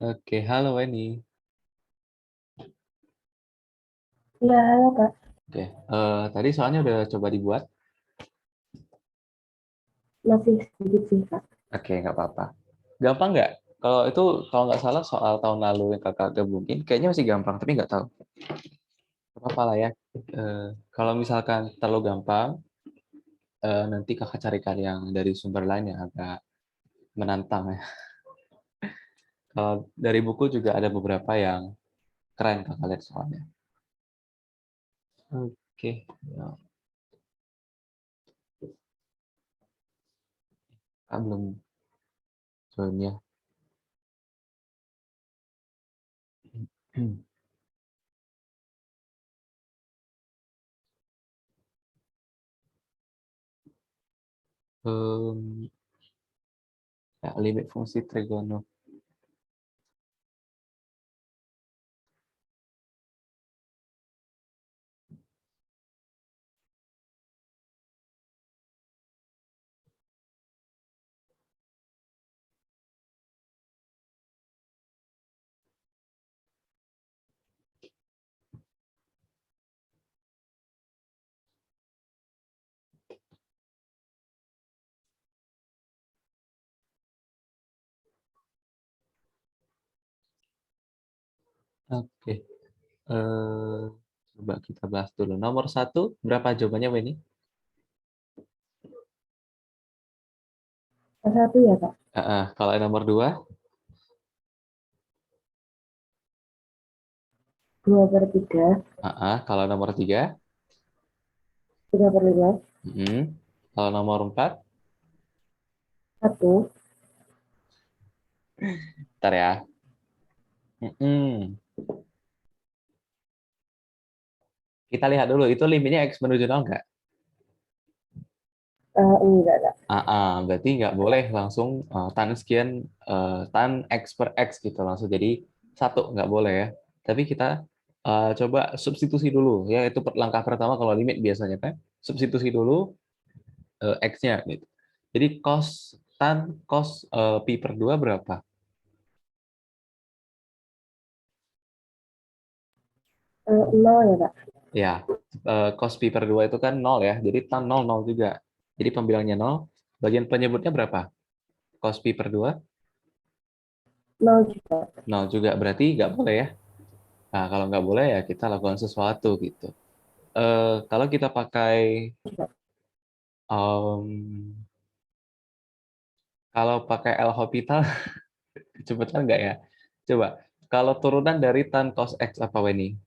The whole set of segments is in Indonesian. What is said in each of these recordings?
Oke, halo Weni. Iya, halo Kak. Oke, tadi soalnya udah coba dibuat. Masih sedikit sih, Kak. Oke, nggak apa-apa. Gampang nggak? Kalau itu, kalau nggak salah soal tahun lalu yang kakak gabungin, kayaknya masih gampang, tapi nggak tahu. Nggak apa-apa lah ya. Kalau misalkan terlalu gampang, nanti kakak carikan yang dari sumber lain yang agak menantang ya. Kalau dari buku juga ada beberapa yang keren kakak lihat soalnya. Oke, ya, Kak belum join ya. Em, ya, limit fungsi trigono. Oke. Coba kita bahas dulu. Nomor satu, berapa jawabannya, Weni? Satu ya, Kak. Kalau yang nomor dua, 2/3, kalau nomor tiga, 3/5, kalau nomor empat, 1. ntar ya. Mm-mm. Kita lihat dulu, itu limitnya X menuju 0 nggak? Enggak, Kak. Berarti nggak boleh langsung tan sekian, tan X per X gitu, langsung jadi satu, nggak boleh ya. Tapi kita coba substitusi dulu, ya itu langkah pertama kalau limit biasanya kan, substitusi dulu X-nya gitu. Jadi cos pi per 2 berapa? 0 ya, Kak. Ya, cos pi per 2 itu kan 0 ya. Jadi tan 0, 0 juga. Jadi pembilangnya 0. Bagian penyebutnya berapa? Cos pi per 2? 0 juga. 0 juga. Berarti nggak boleh ya. Nah, kalau nggak boleh ya kita lakukan sesuatu gitu. Kalau kita pakai, em, kalau pakai L'Hopital, kecepatan nggak ya? Coba. Kalau turunan dari tan cos X apa, Weni?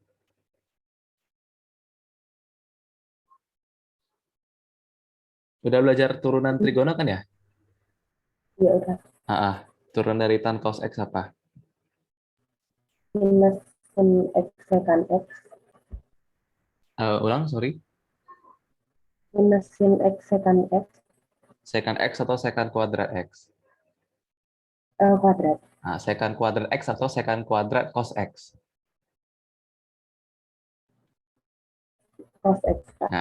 Udah belajar turunan trigono kan ya? Iya, udah. Turun dari tan cos X apa? Minus sin X secant X. Ulang, sorry. Minus sin X secant X. Secant X atau secant kuadrat X? Kuadrat. Nah, secant kuadrat X atau secant kuadrat cos X? Cos X, Kak.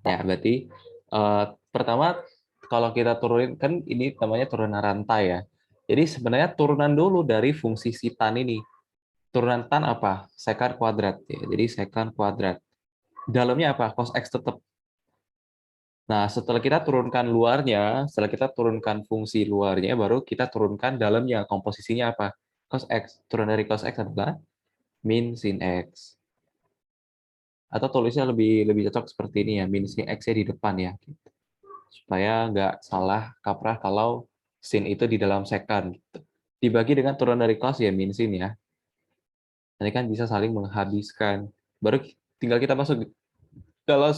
Ya berarti eh, pertama kalau kita turunin kan ini namanya turunan rantai ya. Jadi sebenarnya turunan dulu dari fungsi si tan ini. Turunan tan apa? Secant kuadrat ya. Jadi secant kuadrat. Dalamnya apa? Cos X tetap. Nah, setelah kita turunkan luarnya, setelah kita turunkan fungsi luarnya, baru kita turunkan dalamnya. Komposisinya apa? Cos X. Turun dari cos X adalah min sin X. Atau tulisnya lebih lebih cocok seperti ini ya, min sin X-nya di depan ya. Supaya nggak salah kaprah kalau sin itu di dalam second. Gitu. Dibagi dengan turun dari cos ya, min sin ya. Nanti kan bisa saling menghabiskan. Baru tinggal kita masuk. Kalau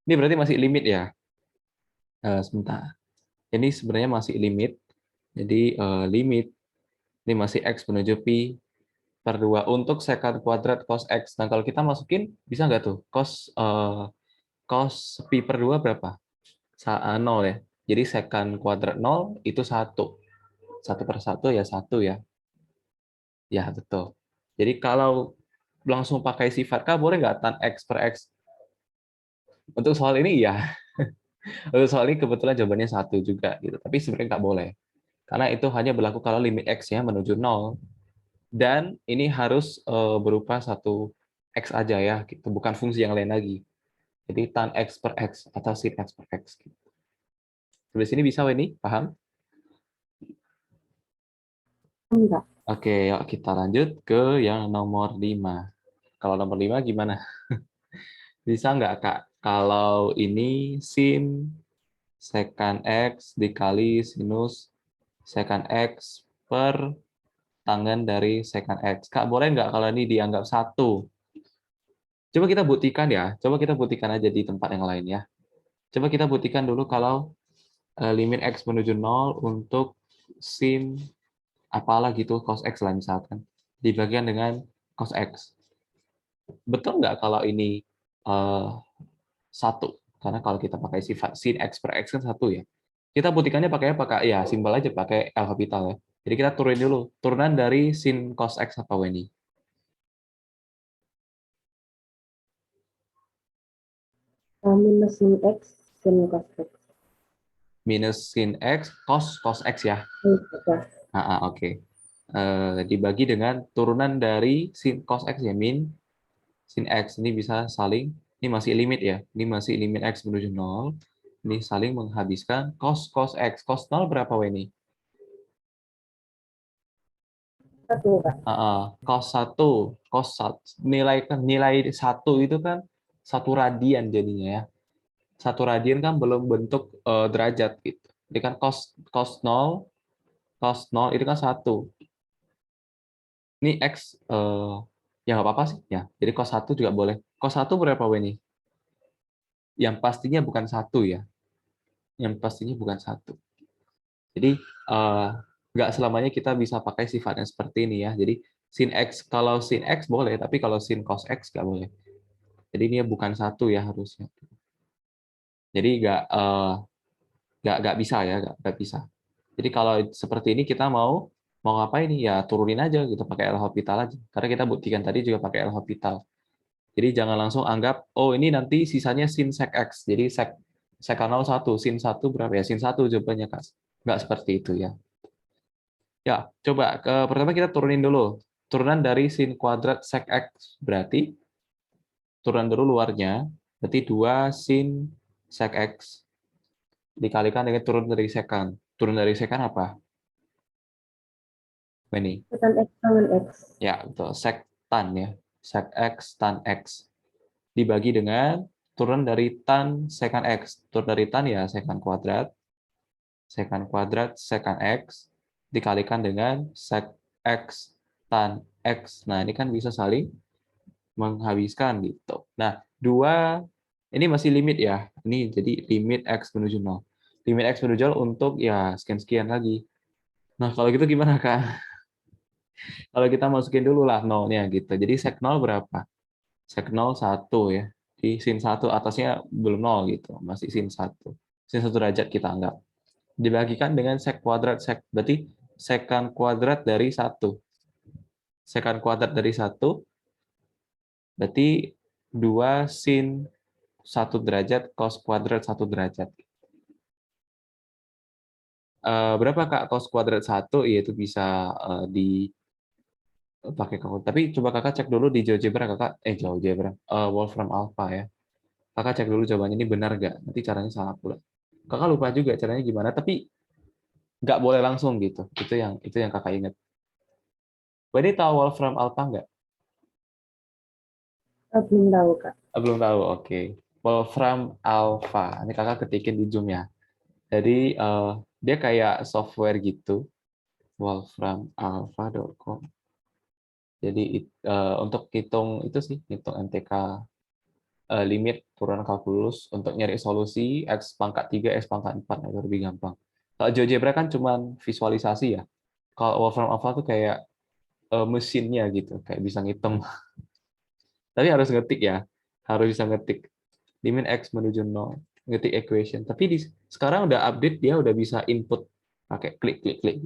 ini berarti masih limit ya. Sebentar. Ini sebenarnya masih limit. Jadi limit ini masih x menuju pi per 2 untuk secant kuadrat cos x. Nah, kalau kita masukin bisa nggak tuh? Cos pi per 2 berapa? 0 ya. Jadi secant kuadrat 0 itu 1. 1/1 ya 1 ya. Ya, betul. Jadi kalau langsung pakai sifat K, boleh nggak tan X per X? Untuk soal ini ya. Untuk soal ini kebetulan jawabannya 1 juga gitu. Tapi sebenarnya nggak boleh. Karena itu hanya berlaku kalau limit X-nya menuju 0. Dan ini harus berupa satu X aja ya, gitu. Bukan fungsi yang lain lagi. Jadi tan X per X atau sin X per X. Gitu. Sampai sini bisa, Weni? Paham? Enggak. Oke, yuk kita lanjut ke yang nomor 5. Kalau nomor 5 gimana? Bisa nggak, Kak? Kalau ini sin secant X dikali sinus secant X per tangen dari secant X. Kak, boleh nggak kalau ini dianggap satu? Coba kita buktikan ya. Coba kita buktikan aja di tempat yang lain ya. Coba kita buktikan dulu kalau limit X menuju 0 untuk sin apalah gitu, cos X lah misalkan. Dibagian dengan cos X. Betul nggak kalau ini satu? Karena kalau kita pakai sifat sin X per X kan satu ya. Kita buktikannya pakai apa, Kak? Ya, simpel aja pakai L'Hopital ya. Jadi kita turunin dulu. Turunan dari sin cos X apa, Weni? Minus sin X, sin cos X. Minus sin X, cos X ya. Ya. Oke. Dibagi dengan turunan dari sin cos X ya, min sin X. Ini bisa saling, ini masih limit ya. Ini masih limit X menuju 0. Ini saling menghabiskan cos X. Cos 0 berapa, Weni? Satu, Kak. Cos 1. Nilai 1 itu kan 1 radian jadinya ya. 1 radian kan belum bentuk derajat gitu. Jadi kan cos 0 itu kan 1. Ini X ya nggak apa-apa sih ya. Jadi cos 1 juga boleh. Cos 1 berapa, Weni? Yang pastinya bukan 1 ya. Yang pastinya bukan 1. Jadi nggak selamanya kita bisa pakai sifat yang seperti ini ya. Jadi sin X, kalau sin X boleh, tapi kalau sin cos X nggak boleh. Jadi ini bukan 1 ya harusnya. Jadi nggak bisa ya, nggak bisa. Jadi kalau seperti ini kita mau ngapain nih? Ya turunin aja gitu pakai L'Hopital aja. Karena kita buktikan tadi juga pakai L'Hopital. Jadi jangan langsung anggap, oh ini nanti sisanya sin sec X. Jadi sec 1, sin 1 berapa ya? Sin 1 jawabannya, Kak. Nggak seperti itu ya. Ya, coba pertama kita turunin dulu. Turunan dari sin kuadrat sec X berarti turunan dulu luarnya, berarti 2 sin sec X dikalikan dengan turun dari sekan. Turun dari sekan apa? Ini. Secant X tangen X. Ya, betul. Sec tan ya. Sec X tan X. Dibagi dengan turun dari tan sekan X. Turun dari tan ya sekan kuadrat. Sekan kuadrat sekan X dikalikan dengan sec X tan X. Nah, ini kan bisa saling menghabiskan gitu. Nah, 2 ini masih limit ya. Ini jadi limit X menuju 0. Limit X menuju 0 untuk ya sekian-sekian lagi. Nah, kalau gitu gimana, Kak? Kalau kita masukin dulu lah nolnya gitu. Jadi sek 0 berapa? Sek 0 1 ya. Di sin 1 atasnya belum 0 gitu. Masih sin 1. Sin 1 derajat kita anggap. Dibagikan dengan sek kuadrat sek. Berarti sekan kuadrat dari 1. Sekan kuadrat dari 1 berarti 2 sin 1 derajat cos kuadrat 1 derajat. Berapa, Kak, cos kuadrat 1? Iya, itu bisa pakai kalkulator. Tapi coba Kakak cek dulu di GeoGebra, Kakak GeoGebra, Wolfram Alpha ya. Kakak cek dulu jawabannya ini benar nggak? Nanti caranya salah pula. Kakak lupa juga caranya gimana, tapi nggak boleh langsung gitu. Itu yang Kakak ingat. Berarti tahu Wolfram Alpha nggak? Belum tahu, Kak. Belum tahu, oke. Wolfram Alpha. Ini Kakak ketikin di Zoom ya. Jadi dia kayak software gitu, wolframalpha.com. Jadi untuk hitung itu sih, hitung MTK limit turunan kalkulus untuk nyari solusi X pangkat 3, X pangkat 4, itu lebih gampang. Kalau GeoGebra kan cuma visualisasi ya. Kalau Wolfram Alpha tuh kayak mesinnya gitu, kayak bisa ngitung. Tapi harus ngetik ya, harus bisa ngetik. Limit X menuju 0, ngetik equation. Tapi sekarang udah update, dia udah bisa input pakai klik-klik-klik.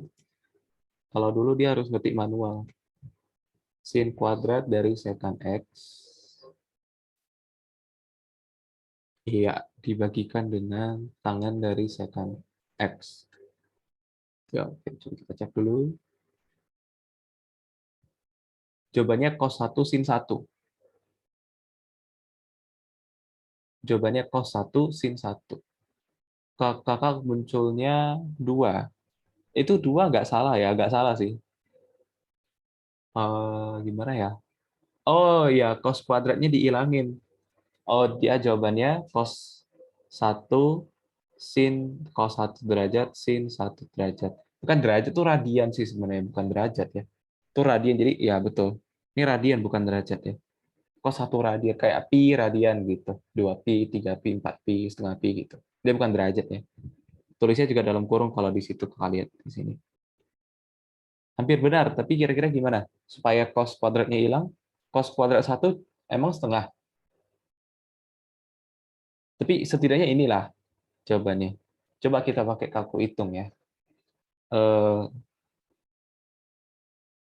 Kalau dulu dia harus ngetik manual. Sin kuadrat dari sekan X, iya, dibagikan dengan tangan dari sekan X. Ya, oke, coba kita cek dulu. Jawabannya cos 1 sin 1. Jawabannya cos 1 sin 1. Kakak munculnya 2. Itu 2 nggak salah ya, nggak salah sih. Gimana ya? Oh ya, cos kuadratnya dihilangin. Oh, dia jawabannya cos 1 sin cos 1 derajat sin 1 derajat. Bukan derajat, itu radian sih sebenarnya, bukan derajat ya. Itu radian, jadi ya betul. Ini radian bukan derajat ya. Cos 1 radian, kayak pi radian gitu. 2pi, 3pi, 4pi, setengah pi gitu. Dia bukan derajat ya. Tulisnya juga dalam kurung kalau di situ kalian lihat di sini. Hampir benar, tapi kira-kira gimana? Supaya cos kuadratnya hilang, cos kuadrat 1 emang setengah. Tapi setidaknya inilah jawabannya. Coba kita pakai kalku hitung ya.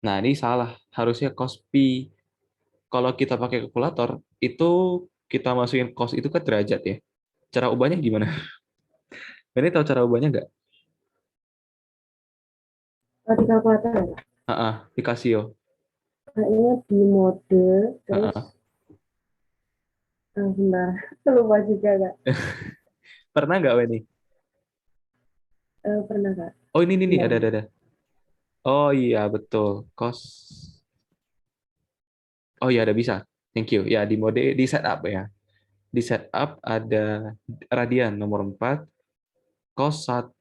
Nah, ini salah. Harusnya cos pi. Kalau kita pakai kalkulator, itu kita masukin cos itu ke derajat ya. Cara ubahnya gimana? Ini tahu cara ubahnya nggak? Kalau di kalkulator ya, Di Casio. kayaknya di mode, terus sebentar, lupa juga Kak. Pernah nggak, Weni? Pernah Kak? Oh, ini nih, Bentar. ada. Oh iya, betul. Cos. Oh iya, ada bisa. Thank you. Ya, di mode, di setup ya. Di setup ada radian nomor 4, cos 1,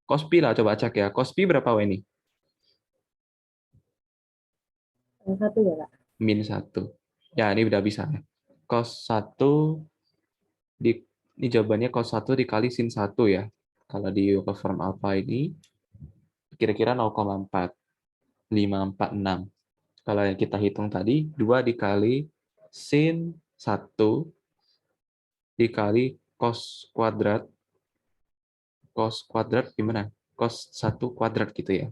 cos pi lah, coba cek ya. Cos pi berapa, Weni? Yang satu ya Kak? Min 1. Ya, ini udah bisa ya. Cos 1 di ini jawabannya cos 1 dikali sin 1 ya. Kalau di form alpha ini kira-kira 0,4. 546. Kalau yang kita hitung tadi 2 dikali sin 1 dikali cos kuadrat gimana? Cos 1 kuadrat gitu ya.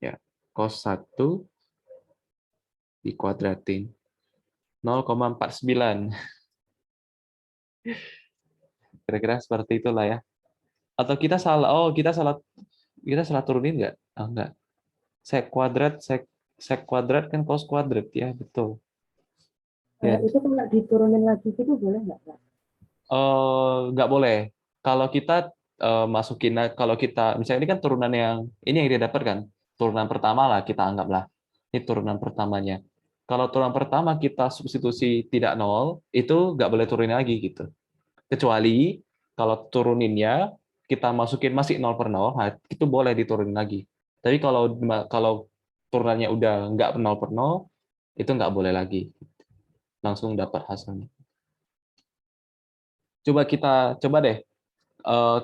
Ya, cos 1 dikuadratin 0,49. Kira-kira seperti itulah ya. Atau kita salah turunin nggak? Oh, enggak. Sek kuadrat kan cos kuadrat ya, betul. Ya, Itu kalau diturunin lagi gitu boleh nggak Kak? nggak boleh. Kalau kita kalau kita misalnya ini kan turunan yang ini yang dia dapat kan, turunan pertama lah kita anggaplah. Ini turunan pertamanya. Kalau turunan pertama kita substitusi tidak nol, itu nggak boleh turunin lagi gitu. Kecuali kalau turuninnya kita masukin masih 0/0, nah, itu boleh diturunin lagi. Tapi kalau turunannya udah nggak 0/0, itu nggak boleh lagi. Langsung dapat hasilnya. Coba deh.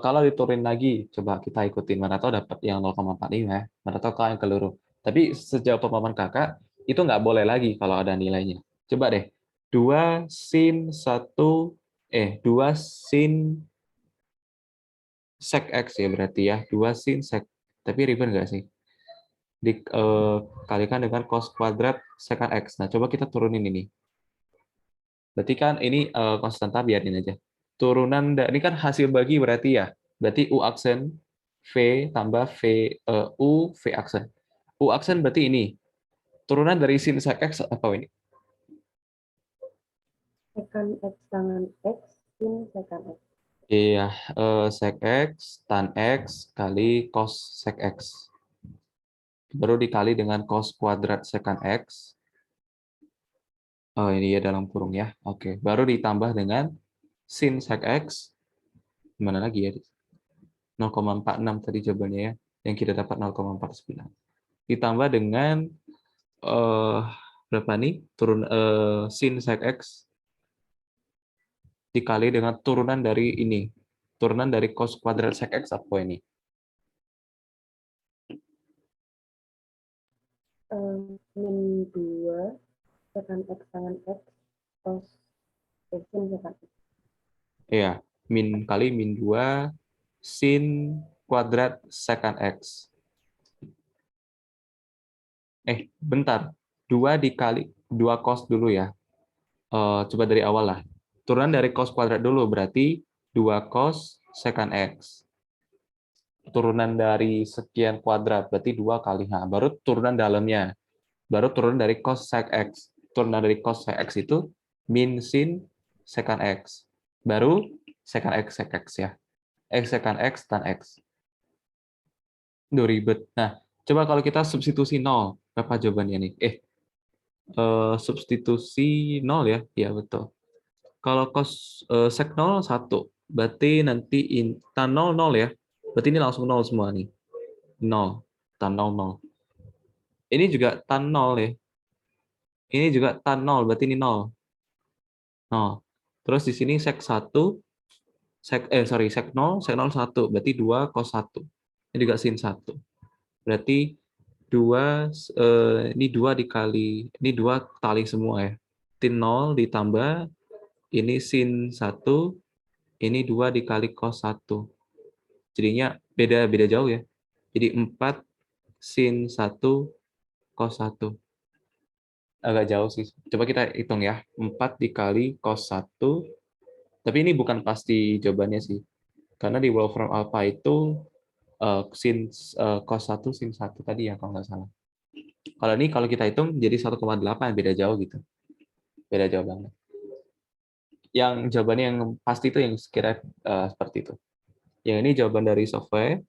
Kalau diturunin lagi, coba kita ikutin. Mana tahu dapat yang 0,45, mana tahu yang keliru. Tapi sejauh pemahaman kakak, itu nggak boleh lagi kalau ada nilainya. Coba deh. 2 sin sec X ya berarti ya. 2 sin sec. Tapi ribet nggak sih? Dikalikan dengan cos kuadrat secant X. Nah, coba kita turunin ini. Berarti kan ini konstanta, biarin aja. Turunan, ini kan hasil bagi berarti ya. Berarti U aksen V tambah U V aksen. U aksen berarti ini. Turunan dari sin sec X apa ini? Sekan X tangan X, sin sekan X. Iya, sec X tan X kali cos sec X. Baru dikali dengan cos kuadrat secant X. Oh, ini ya dalam kurung ya. Oke, baru ditambah dengan sin sec X. Gimana lagi ya? 0,46 tadi jawabannya ya. Yang kita dapat 0,49. Ditambah dengan berapa nih? Sin sec X dikali dengan turunan dari ini. Turunan dari cos kuadrat sec X apa ini? Min 2 sekan X tangan X, cos sin sekan X. Iya, min 2 sin kuadrat secant X. Bentar. 2 dikali 2 cos dulu ya. Coba dari awal lah. Turunan dari cos kuadrat dulu berarti 2 cos secant X. Turunan dari sekian kuadrat berarti 2 kali. Nah, baru turunan dalamnya. baru turun dari cos sec x. Turunan dari cos sec x itu min sin secant x. Baru secant x sec x ya. X secant x tan x. Duh, ribet. Nah, coba kalau kita substitusi 0, berapa jawabannya nih? Substitusi 0 ya? Ya, betul. Kalau cos sec 0, 1. Berarti nanti tan 0, 0 ya? Berarti ini langsung 0 semua nih. 0. Tan 0, 0. Ini juga tan 0 ya? Ini juga tan 0, berarti ini 0. 0. Terus di sini sec 1, sec 0, sec 0, 1. Berarti 2 cos 1. Ini juga sin 1. Berarti 2, ini 2 dikali, ini 2 kali semua ya. Sin 0 ditambah, ini sin 1, ini 2 dikali cos 1. Jadinya beda jauh ya. Jadi 4 sin 1 cos 1. Agak jauh sih. Coba kita hitung ya. 4 dikali cos 1. Tapi ini bukan pasti jawabannya sih. Karena di Wolfram alpha itu sin cos 1 sin 1 tadi ya kalau nggak salah. Kalau kita hitung jadi 1,8, beda jauh gitu. Beda jauh banget. Yang jawabannya yang pasti itu yang sekira seperti itu. Yang ini jawaban dari software,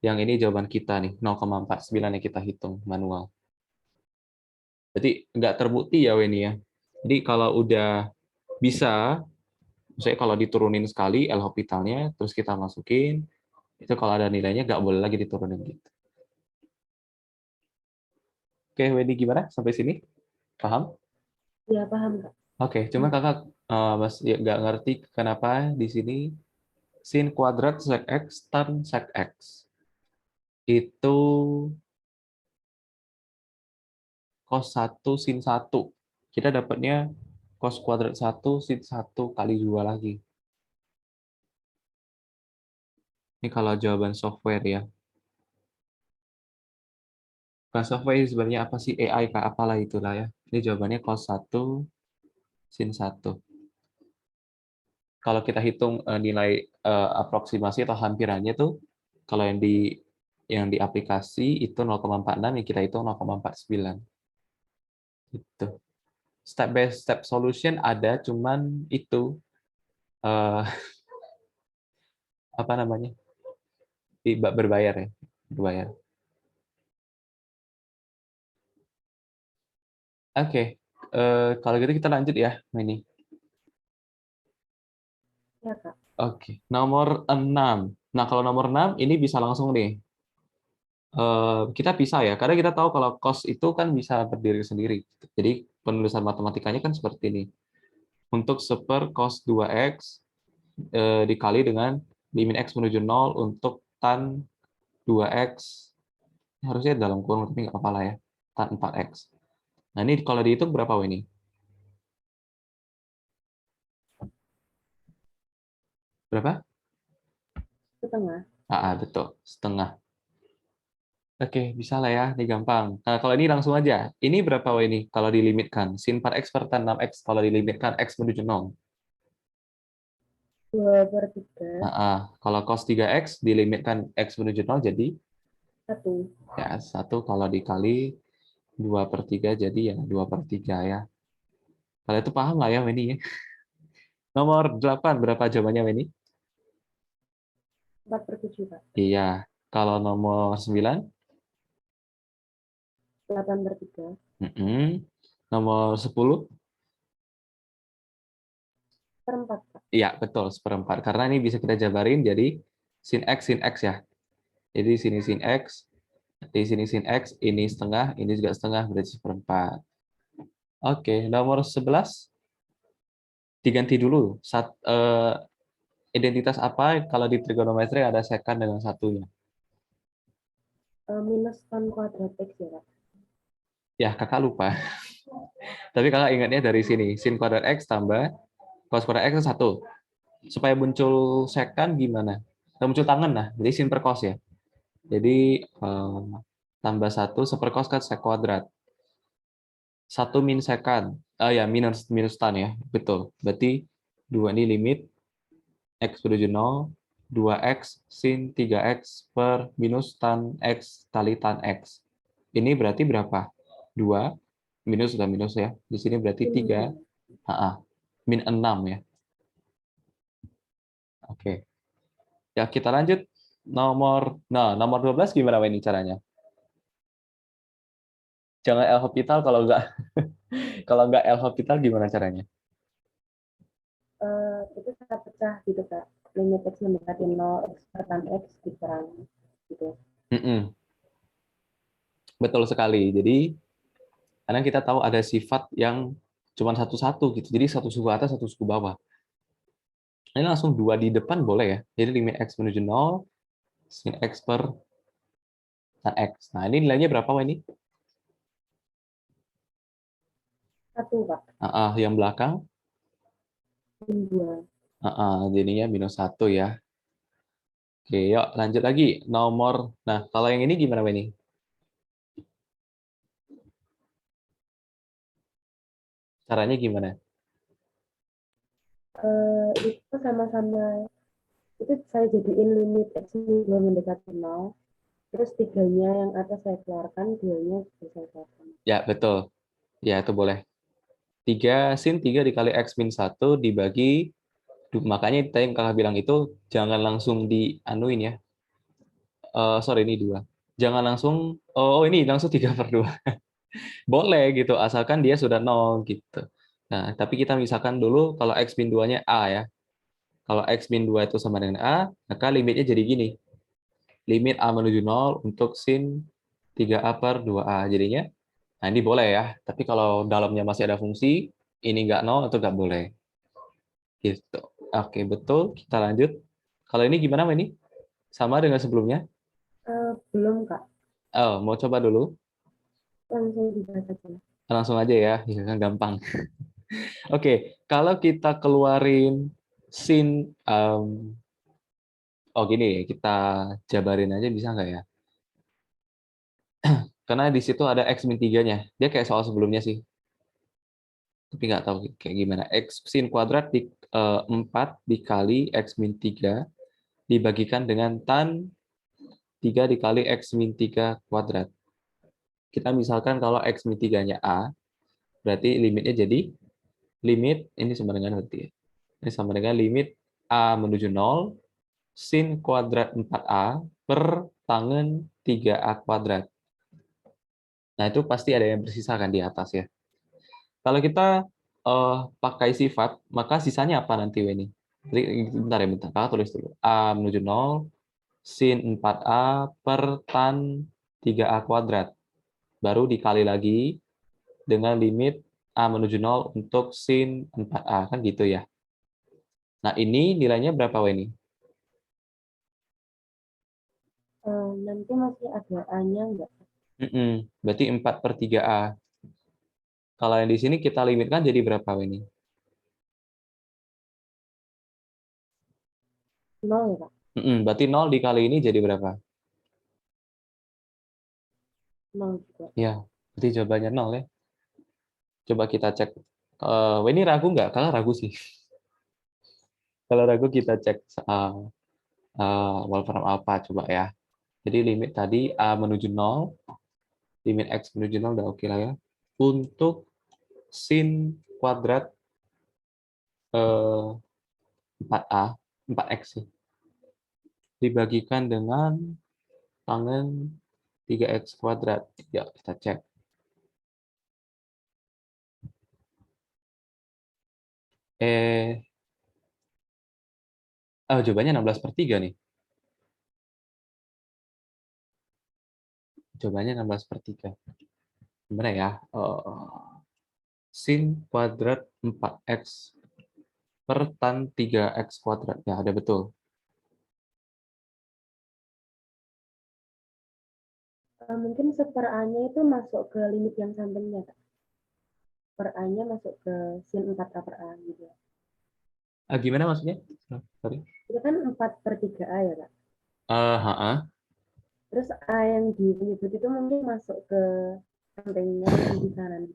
yang ini jawaban kita nih, 0,49 yang kita hitung manual. Jadi nggak terbukti ya ini ya. Jadi kalau udah bisa, misalnya kalau diturunin sekali L'Hopitalnya, terus kita masukin, itu kalau ada nilainya nggak boleh lagi diturunin gitu. Oke, Wendy gimana sampai sini? Paham? Ya, paham, Kak. Oke, cuma kakak masih nggak ngerti kenapa di sini sin kuadrat sec x tan sec x itu cos 1 sin 1. Kita dapatnya cos kuadrat 1 sin 1 kali 2 lagi. Ini kalau jawaban software ya. Bukan software sebenarnya apa sih? AI kah? Apalah itulah ya. Ini jawabannya cos 1 sin 1. Kalau kita hitung nilai aproksimasi atau hampirannya tuh, kalau yang di aplikasi itu 0,46, yang kita hitung 0,49. Gitu. Step by step solution ada, cuman itu eh, apa namanya? Berbayar ya, berbayar. Oke, kalau gitu kita lanjut ya, ini. Ya, Kak. Oke, nomor 6. Nah, kalau nomor 6 ini bisa langsung nih. Kita bisa ya, karena kita tahu kalau cos itu kan bisa berdiri sendiri. Jadi penulisan matematikanya kan seperti ini. Untuk seper cos 2x dikali dengan limit x menuju 0 untuk tan 2x, harusnya dalam kurung, tapi nggak apa-apa lah ya, tan 4x. Nah, ini kalau dihitung berapa ini? Berapa? Setengah. Betul, setengah. Oke, bisa lah ya, ini gampang. Nah, kalau ini langsung aja. Ini berapa ini kalau dilimitkan? Sin 4x per tan 6x kalau dilimitkan x menuju 0. 2/3. Kalau cos 3x dilimitkan x menuju 0 jadi 1. ya 1 kalau dikali 2/3 jadi ya 2/3 ya. Kalau itu paham lah ya ini ya. Nomor 8 berapa jawabannya ini? 4/7, Kak. Iya. Kalau nomor 9? 8/3. Nomor 10? Seperempat, Kak. Iya, betul, seperempat. Karena ini bisa kita jabarin jadi sin x ya. Jadi sini sin x, di sini sin x, ini setengah, ini juga setengah, berarti seperempat. Oke, nomor 11 diganti dulu. Identitas apa kalau di trigonometri ada secant dengan satunya? Minus tan kuadrat X ya, Kak. Ya, kakak lupa. Tapi kakak ingatnya dari sini. Sin kuadrat X tambah cos kuadrat X itu 1. Supaya muncul secant gimana? Muncul tangan lah, jadi sin per cos ya. Jadi tambah 1 seper cos kan sek kuadrat. 1 min secant. Ya, minus tan ya. Betul. Berarti 2 ini limit x menuju 0, 2x sin 3x per minus tan x kali tan x. Ini berarti berapa? 2, minus sudah minus ya. Di sini berarti Min 3, 2. min 6 ya. Oke. Ya, kita lanjut. Nomor 12 gimana ini caranya? Jangan L Hospital kalau nggak L Hospital gimana caranya? Itu kita pecah gitu Kak. Limit X mendekati 0, X per tan X dikurang gitu. Mm-mm. Betul sekali. Jadi, karena kita tahu ada sifat yang cuma satu-satu gitu. Jadi satu suku atas, satu suku bawah. Ini langsung 2 di depan boleh ya. Jadi limit X menuju 0, sin X per tan X. Nah, ini nilainya berapa Wak, ini? 1 Kak. Yang belakang, Min 2. jadinya -1 ya. Oke, yuk lanjut lagi. Nah, kalau yang ini gimana Wak, ini? Caranya gimana? Itu sama-sama, itu saya jadiin limit X min 2 mendekati 0. Terus tiganya yang atas saya keluarkan, duanya saya keluarkan. Ya, betul. Ya, itu boleh. 3 dikali X-1 dibagi, makanya tadi yang kakak bilang itu jangan langsung dianuin ya. Sorry, ini 2. Jangan langsung, ini langsung 3/2. Boleh gitu, asalkan dia sudah 0 gitu. Nah, tapi kita misalkan dulu kalau X-2-nya A ya. Kalau X-2 itu sama dengan A, maka limitnya jadi gini. Limit A menuju 0 untuk sin 3A per 2A. Jadinya, nah ini boleh ya. Tapi kalau dalamnya masih ada fungsi, ini nggak 0 atau nggak boleh. Gitu. Oke, betul. Kita lanjut. Kalau ini gimana ini? Sama dengan sebelumnya? Belum Kak, Oh, mau coba dulu? langsung dibahas aja. Langsung aja ya, ya kan gampang. Oke, kalau kita keluarin sin, oh gini, kita jabarin aja bisa nggak ya? Karena di situ ada X min 3-nya. Dia kayak soal sebelumnya sih. Tapi nggak tahu kayak gimana. X sin kuadrat 4 dikali X min 3 dibagikan dengan tan 3 dikali X min 3 kuadrat. Kita misalkan kalau X min 3-nya A, berarti limitnya jadi limit, ini sama dengan berarti ya. Ini sama dengan limit A menuju 0, sin kuadrat 4A per tangen 3A kuadrat. Nah, itu pasti ada yang bersisa kan di atas ya. Kalau kita pakai sifat, maka sisanya apa nanti, Weni? Bentar ya, bentar. Kakak tulis dulu. A menuju 0, sin 4A per tan 3A kuadrat. Baru dikali lagi dengan limit A menuju 0 untuk sin 4A. Kan gitu ya. Nah, ini nilainya berapa, Weni? Nanti masih ada A-nya enggak? Berarti 4/3A. Kalau yang di sini kita limitkan jadi berapa, Weni? 0 ya Kak? Berarti 0 dikali ini jadi berapa? 0 juga. Ya, berarti jawabannya 0 ya. Coba kita cek. Weni ragu nggak? Kalau ragu sih. Kalau ragu kita cek Wolfram apa coba ya. Jadi limit tadi A menuju 0, limit X menuju 0 udah oke lah ya. Untuk sin kuadrat 4A, 4X sih, dibagikan dengan tangen 3X kuadrat. Ya, kita cek. Jawabannya 16/3 nih. Jawabannya 16/3. Gimana ya? Sin kuadrat 4X per tan 3X kuadrat. Ya, ada betul. Mungkin seper A-nya itu masuk ke limit yang sampingnya Kak. Per A-nya masuk ke sin 4A per A gitu. Gimana maksudnya? Sorry. Itu kan 4/3A ya Kak. Ha. Terus A yang disebut itu mungkin masuk ke sampingnya di sisi kanan.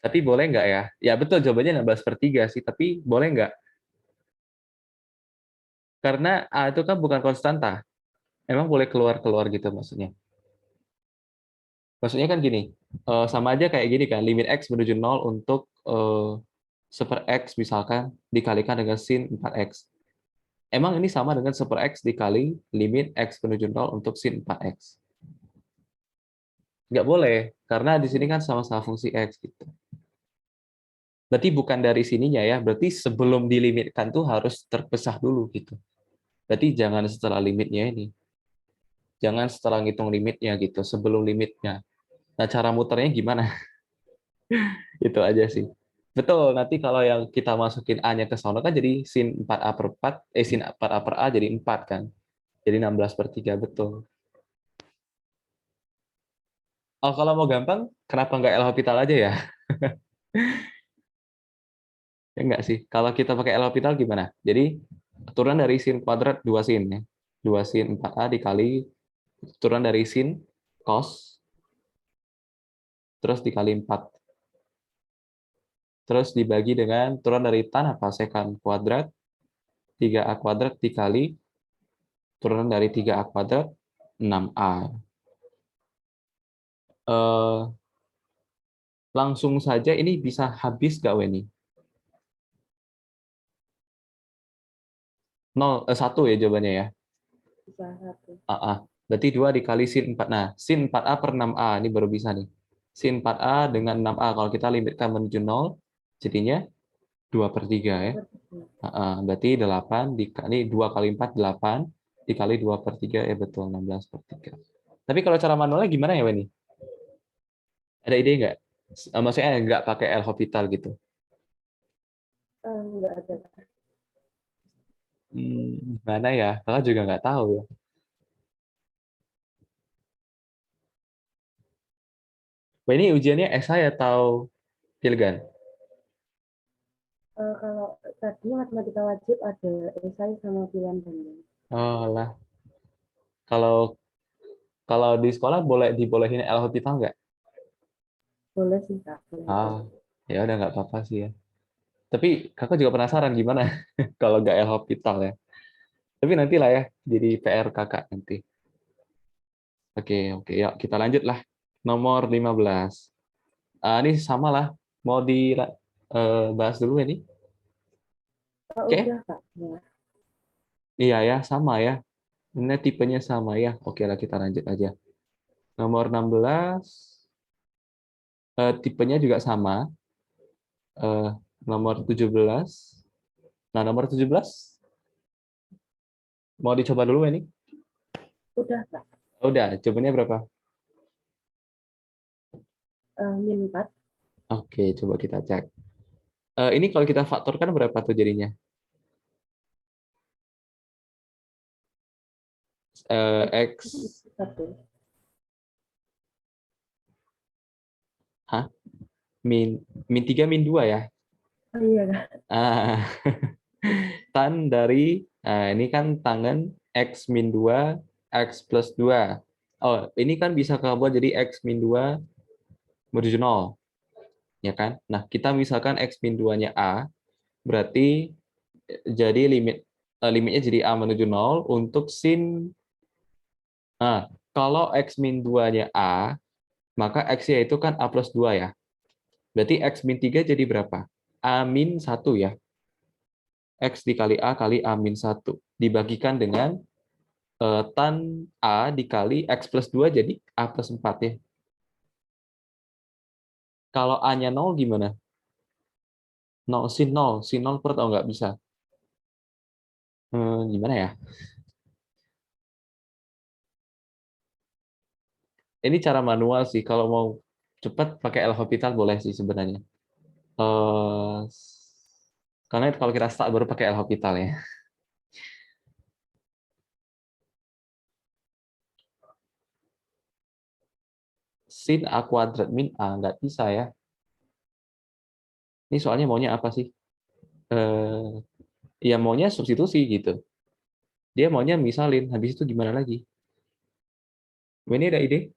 Tapi boleh nggak ya? Ya betul, jawabannya 16/3 sih, tapi boleh nggak? Karena A itu kan bukan konstanta. Emang boleh keluar-keluar gitu maksudnya. Maksudnya kan gini, sama aja kayak gini kan, limit X menuju 0 untuk super X misalkan dikalikan dengan sin 4X. Emang ini sama dengan super X dikali limit X menuju 0 untuk sin 4X. Nggak boleh, karena di sini kan sama-sama fungsi X gitu. Berarti bukan dari sininya ya, berarti sebelum dilimitkan tuh harus terpisah dulu gitu. Berarti jangan setelah limitnya ini. Jangan setelah ngitung limitnya gitu, sebelum limitnya. Nah, cara muternya gimana? Itu aja sih. Betul, nanti kalau yang kita masukin A-nya ke sono kan jadi sin 4A per 4, sin 4A per A jadi 4 kan. Jadi 16/3, betul. Oh, kalau mau gampang, kenapa nggak L Hospital aja ya? Ya enggak sih. Kalau kita pakai L Hospital gimana? Jadi, turunan dari sin kuadrat 2 sin ya. 2 sin 4A dikali turunan dari sin cos, terus dikali 4. Terus dibagi dengan turunan dari tan apa? Sekant kuadrat, 3A kuadrat dikali turunan dari 3A kuadrat, 6A. Langsung saja ini bisa habis nggak, Weni? 0, 1 ya jawabannya ya? Bisa satu. Berarti 2 dikali sin 4. Nah, sin 4A per 6A, ini baru bisa nih. Sin 4A dengan 6A, kalau kita limitkan menuju 0, jadinya 2/3 ya. Berarti 8, dikali 2 kali 4, 8, dikali 2/3, ya betul, 16/3. Tapi kalau cara manualnya gimana ya, Weni? Ada ide nggak? Maksudnya nggak pakai L Hospital gitu. Enggak ada. Gimana ya? Kakak juga nggak tahu ya. Wah, ini ujiannya esai atau Pilgan? Kalau tadi matematika wajib ada esai sama pilihan banding. Oh lah, kalau kalau di sekolah boleh dibolehin L Hospital nggak? Boleh sih Kak, boleh aja. Ah, ya udah nggak apa-apa sih ya. Tapi kakak juga penasaran gimana kalau nggak L Hospital ya. Tapi nantilah ya, jadi PR kakak nanti. Oke, oke, yuk kita lanjut lah. Nomor 15. Ini sama lah, mau dibahas dulu ini. Oke? Udah Kak. Ya. Iya ya, sama ya. Ini tipenya sama ya. Oke lah, kita lanjut aja. Nomor 16, tipenya juga sama. Eh, Nomor 17. Nah, nomor 17 mau dicoba dulu ini. Udah Kak. Udah, jawabannya berapa? Min 4. Oke, coba kita cek. Ini kalau kita faktorkan berapa tuh jadinya? X, 1. hah? Min, min 3, min 2 ya? Oh iya Kak. Ah, tan dari, ini kan tangen X min 2, X plus 2. Oh, ini kan bisa kebuat jadi X min 2 menuju 0, ya kan? Nah, kita misalkan X min 2-nya A, berarti jadi limitnya jadi A menuju 0 untuk sin. Nah, kalau X min 2-nya A, maka X-nya itu kan A plus 2 ya. Berarti X min 3 jadi berapa? A min 1 ya. X dikali A kali A min 1. Dibagikan dengan tan A dikali X plus 2 jadi A plus 4 ya. Kalau A-nya 0 gimana? 0, sin 0. Sin 0 per atau nggak bisa? Gimana ya? Ini cara manual sih. Kalau mau cepat pakai L Hospital boleh sih sebenarnya. Eh, karena kalau kita start baru pakai L Hospital ya. Sin A kuadrat min A nggak bisa ya. Ini soalnya maunya apa sih? Eh, Ya maunya substitusi gitu. Dia maunya misalin, habis itu gimana lagi? Ini ada ide?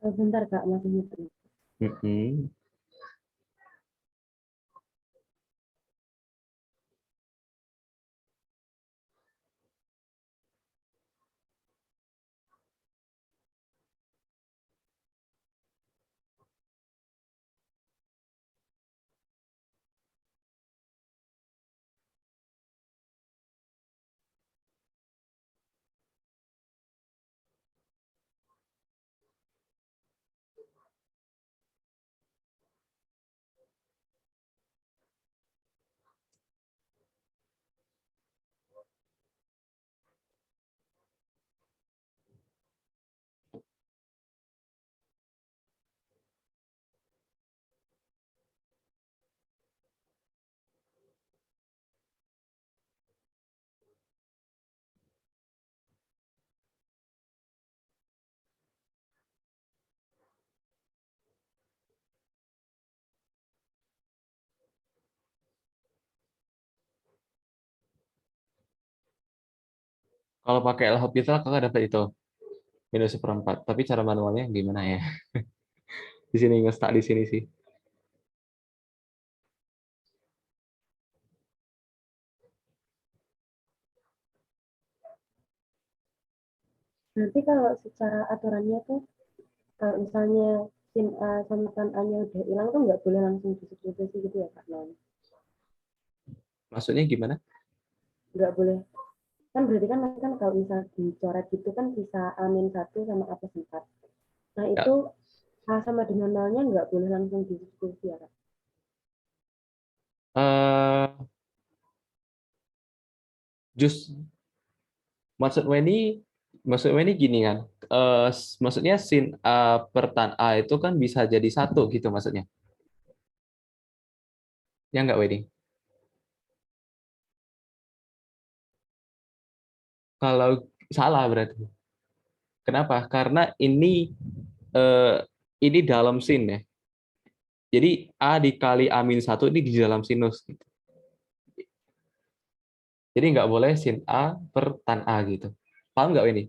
Bentar Kak, masih ngitung. Mm-mm. Kalau pakai L'Hopital kakak dapat itu minus seperempat. Tapi cara manualnya gimana ya? Di sini ngestak di sini sih. Nanti kalau secara aturannya tuh, kalau misalnya SIM A sama tan A-nya udah hilang tuh nggak boleh langsung disubstitusi gitu ya Kak Non? Maksudnya gimana? Nggak boleh. Kan berarti kan nanti kan kalau misal dicoret gitu kan bisa A-1 sama A+4. Nah Ya, itu A sama dengan nolnya nggak boleh langsung disubstitusi ya Kak? eh just maksudnya ini gini kan. Maksudnya sin A per tan A itu kan bisa jadi satu gitu maksudnya. Ya nggak, Wedi? Kalau salah berarti. Kenapa? Karena eh, ini dalam sin ya. Jadi A dikali A-1 ini di dalam sinus. Gitu. Jadi nggak boleh sin A per tan A gitu. Paham nggak ini?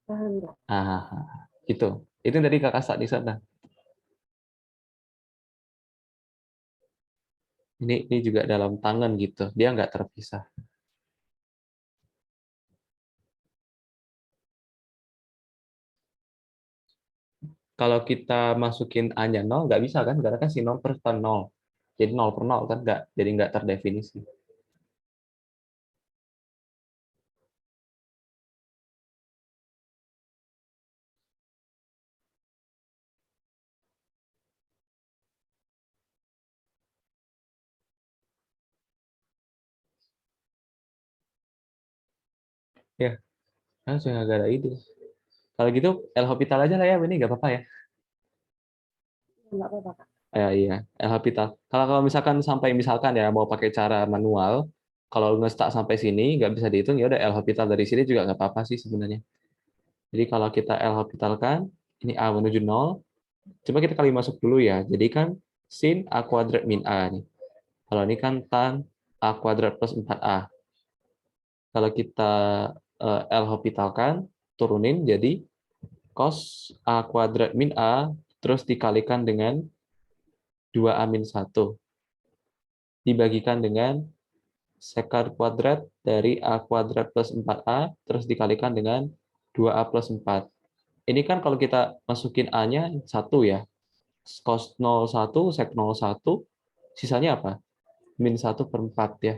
Paham nggak? Gitu. Itu dari kakak saat di sana. Ini juga dalam tangan gitu. Dia nggak terpisah. Kalau kita masukin A-nya 0, nggak bisa kan? Karena kan si 0 per tan 0. Jadi 0 per 0 kan nggak. Jadi nggak terdefinisi. Ya, kan sudah nggak ada ide. Kalau gitu, El Hospital aja lah ya. Ini nggak apa-apa ya. Nggak apa-apa Kak. Ya, iya, El Hospital. Kalau misalkan sampai misalkan ya mau pakai cara manual, kalau nge-start sampai sini nggak bisa dihitung ya udah El Hospital dari sini juga nggak apa-apa sih sebenarnya. Jadi kalau kita El Hospital kan ini A menuju 0, coba kita kali masuk dulu ya. Jadi kan sin A kuadrat min A nih. Kalau ini kan tan A kuadrat plus 4A. Kalau kita El Hospital kan turunin jadi cos A kuadrat min A terus dikalikan dengan 2A-1 dibagikan dengan sekar kuadrat dari A kuadrat plus 4A terus dikalikan dengan 2A plus 4. Ini kan kalau kita masukin A-nya 1 ya. Cos 01, sek 01, sisanya apa? Min 1 per 4 ya.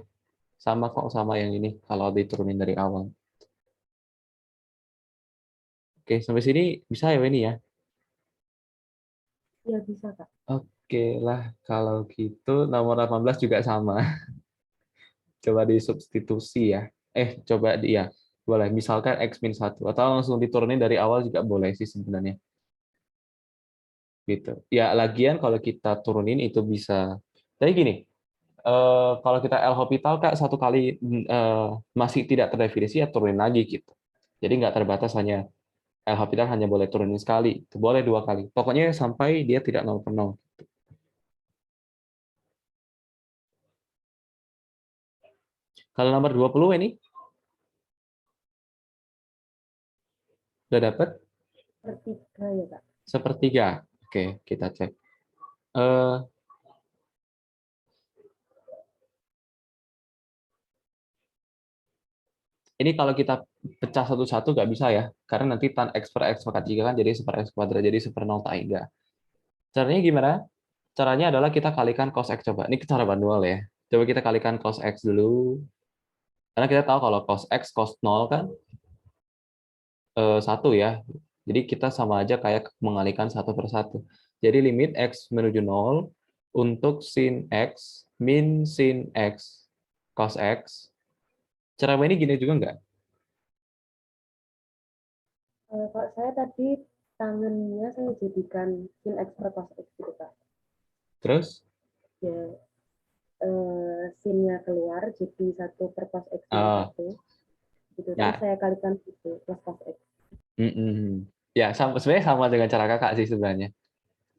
Sama kok sama yang ini kalau diturunin dari awal. Oke, sampai sini bisa ya ini ya? Iya bisa Kak. Oke lah, kalau gitu nomor 18 juga sama. Coba disubstitusi ya. Coba dia. Boleh, misalkan X-1. Atau langsung diturunin dari awal juga boleh sih sebenarnya. Gitu. Ya, lagian kalau kita turunin itu bisa. Jadi gini, kalau kita L Hospital Kak satu kali masih tidak terdefinisi ya turunin lagi gitu. Jadi nggak terbatas hanya L Hospital hanya boleh turunin sekali, itu boleh 2 kali. Pokoknya sampai dia tidak 0 per 0. Kalau nomor 20 ini udah dapat Sepertiga ya Kak. sepertiga. Oke, kita cek. Eh, ini kalau kita pecah satu-satu nggak bisa ya, karena nanti tan X per X pangkat 3 kan jadi 1/X kuadrat, jadi 1/0 tak 3. Caranya gimana? Caranya adalah kita kalikan cos X coba. Ini cara manual ya. Coba kita kalikan cos X dulu. Karena kita tahu kalau cos X, cos 0 kan 1 ya. Jadi kita sama aja kayak mengalihkan 1/1. Jadi limit X menuju 0 untuk sin X min sin X cos X. Cara ini gini juga nggak? Kalau saya tadi tangannya saya jadikan sin X per cos X gitu Kak. Terus, Ya, sinnya keluar jadi 1/cos X min uh, 1. Gitu. Terus ya, saya kalikan itu plus cos X. ya sama, sebenarnya sama dengan cara kakak sih sebenarnya.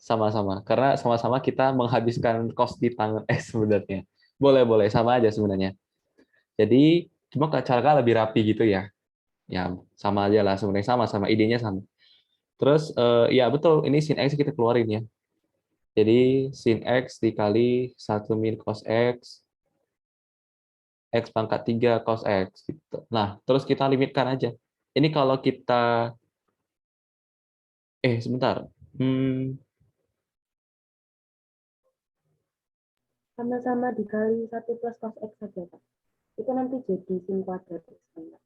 Sama-sama. Karena sama-sama kita menghabiskan kos di tangan X sebenarnya. Boleh-boleh, sama aja sebenarnya. Jadi Cuma cara lebih rapi gitu ya. Ya, sama aja lah sebenarnya, sama idenya sama. Terus ya betul, ini sin X kita keluarin ya. Jadi sin X dikali 1 min cos X, X pangkat 3 cos X. Gitu. Nah, terus kita limitkan aja. Ini kalau kita, sebentar. Hmm, Sama-sama dikali 1 plus cos X saja, Pak. Itu nanti jadi sin kuadrat X kan, Pak.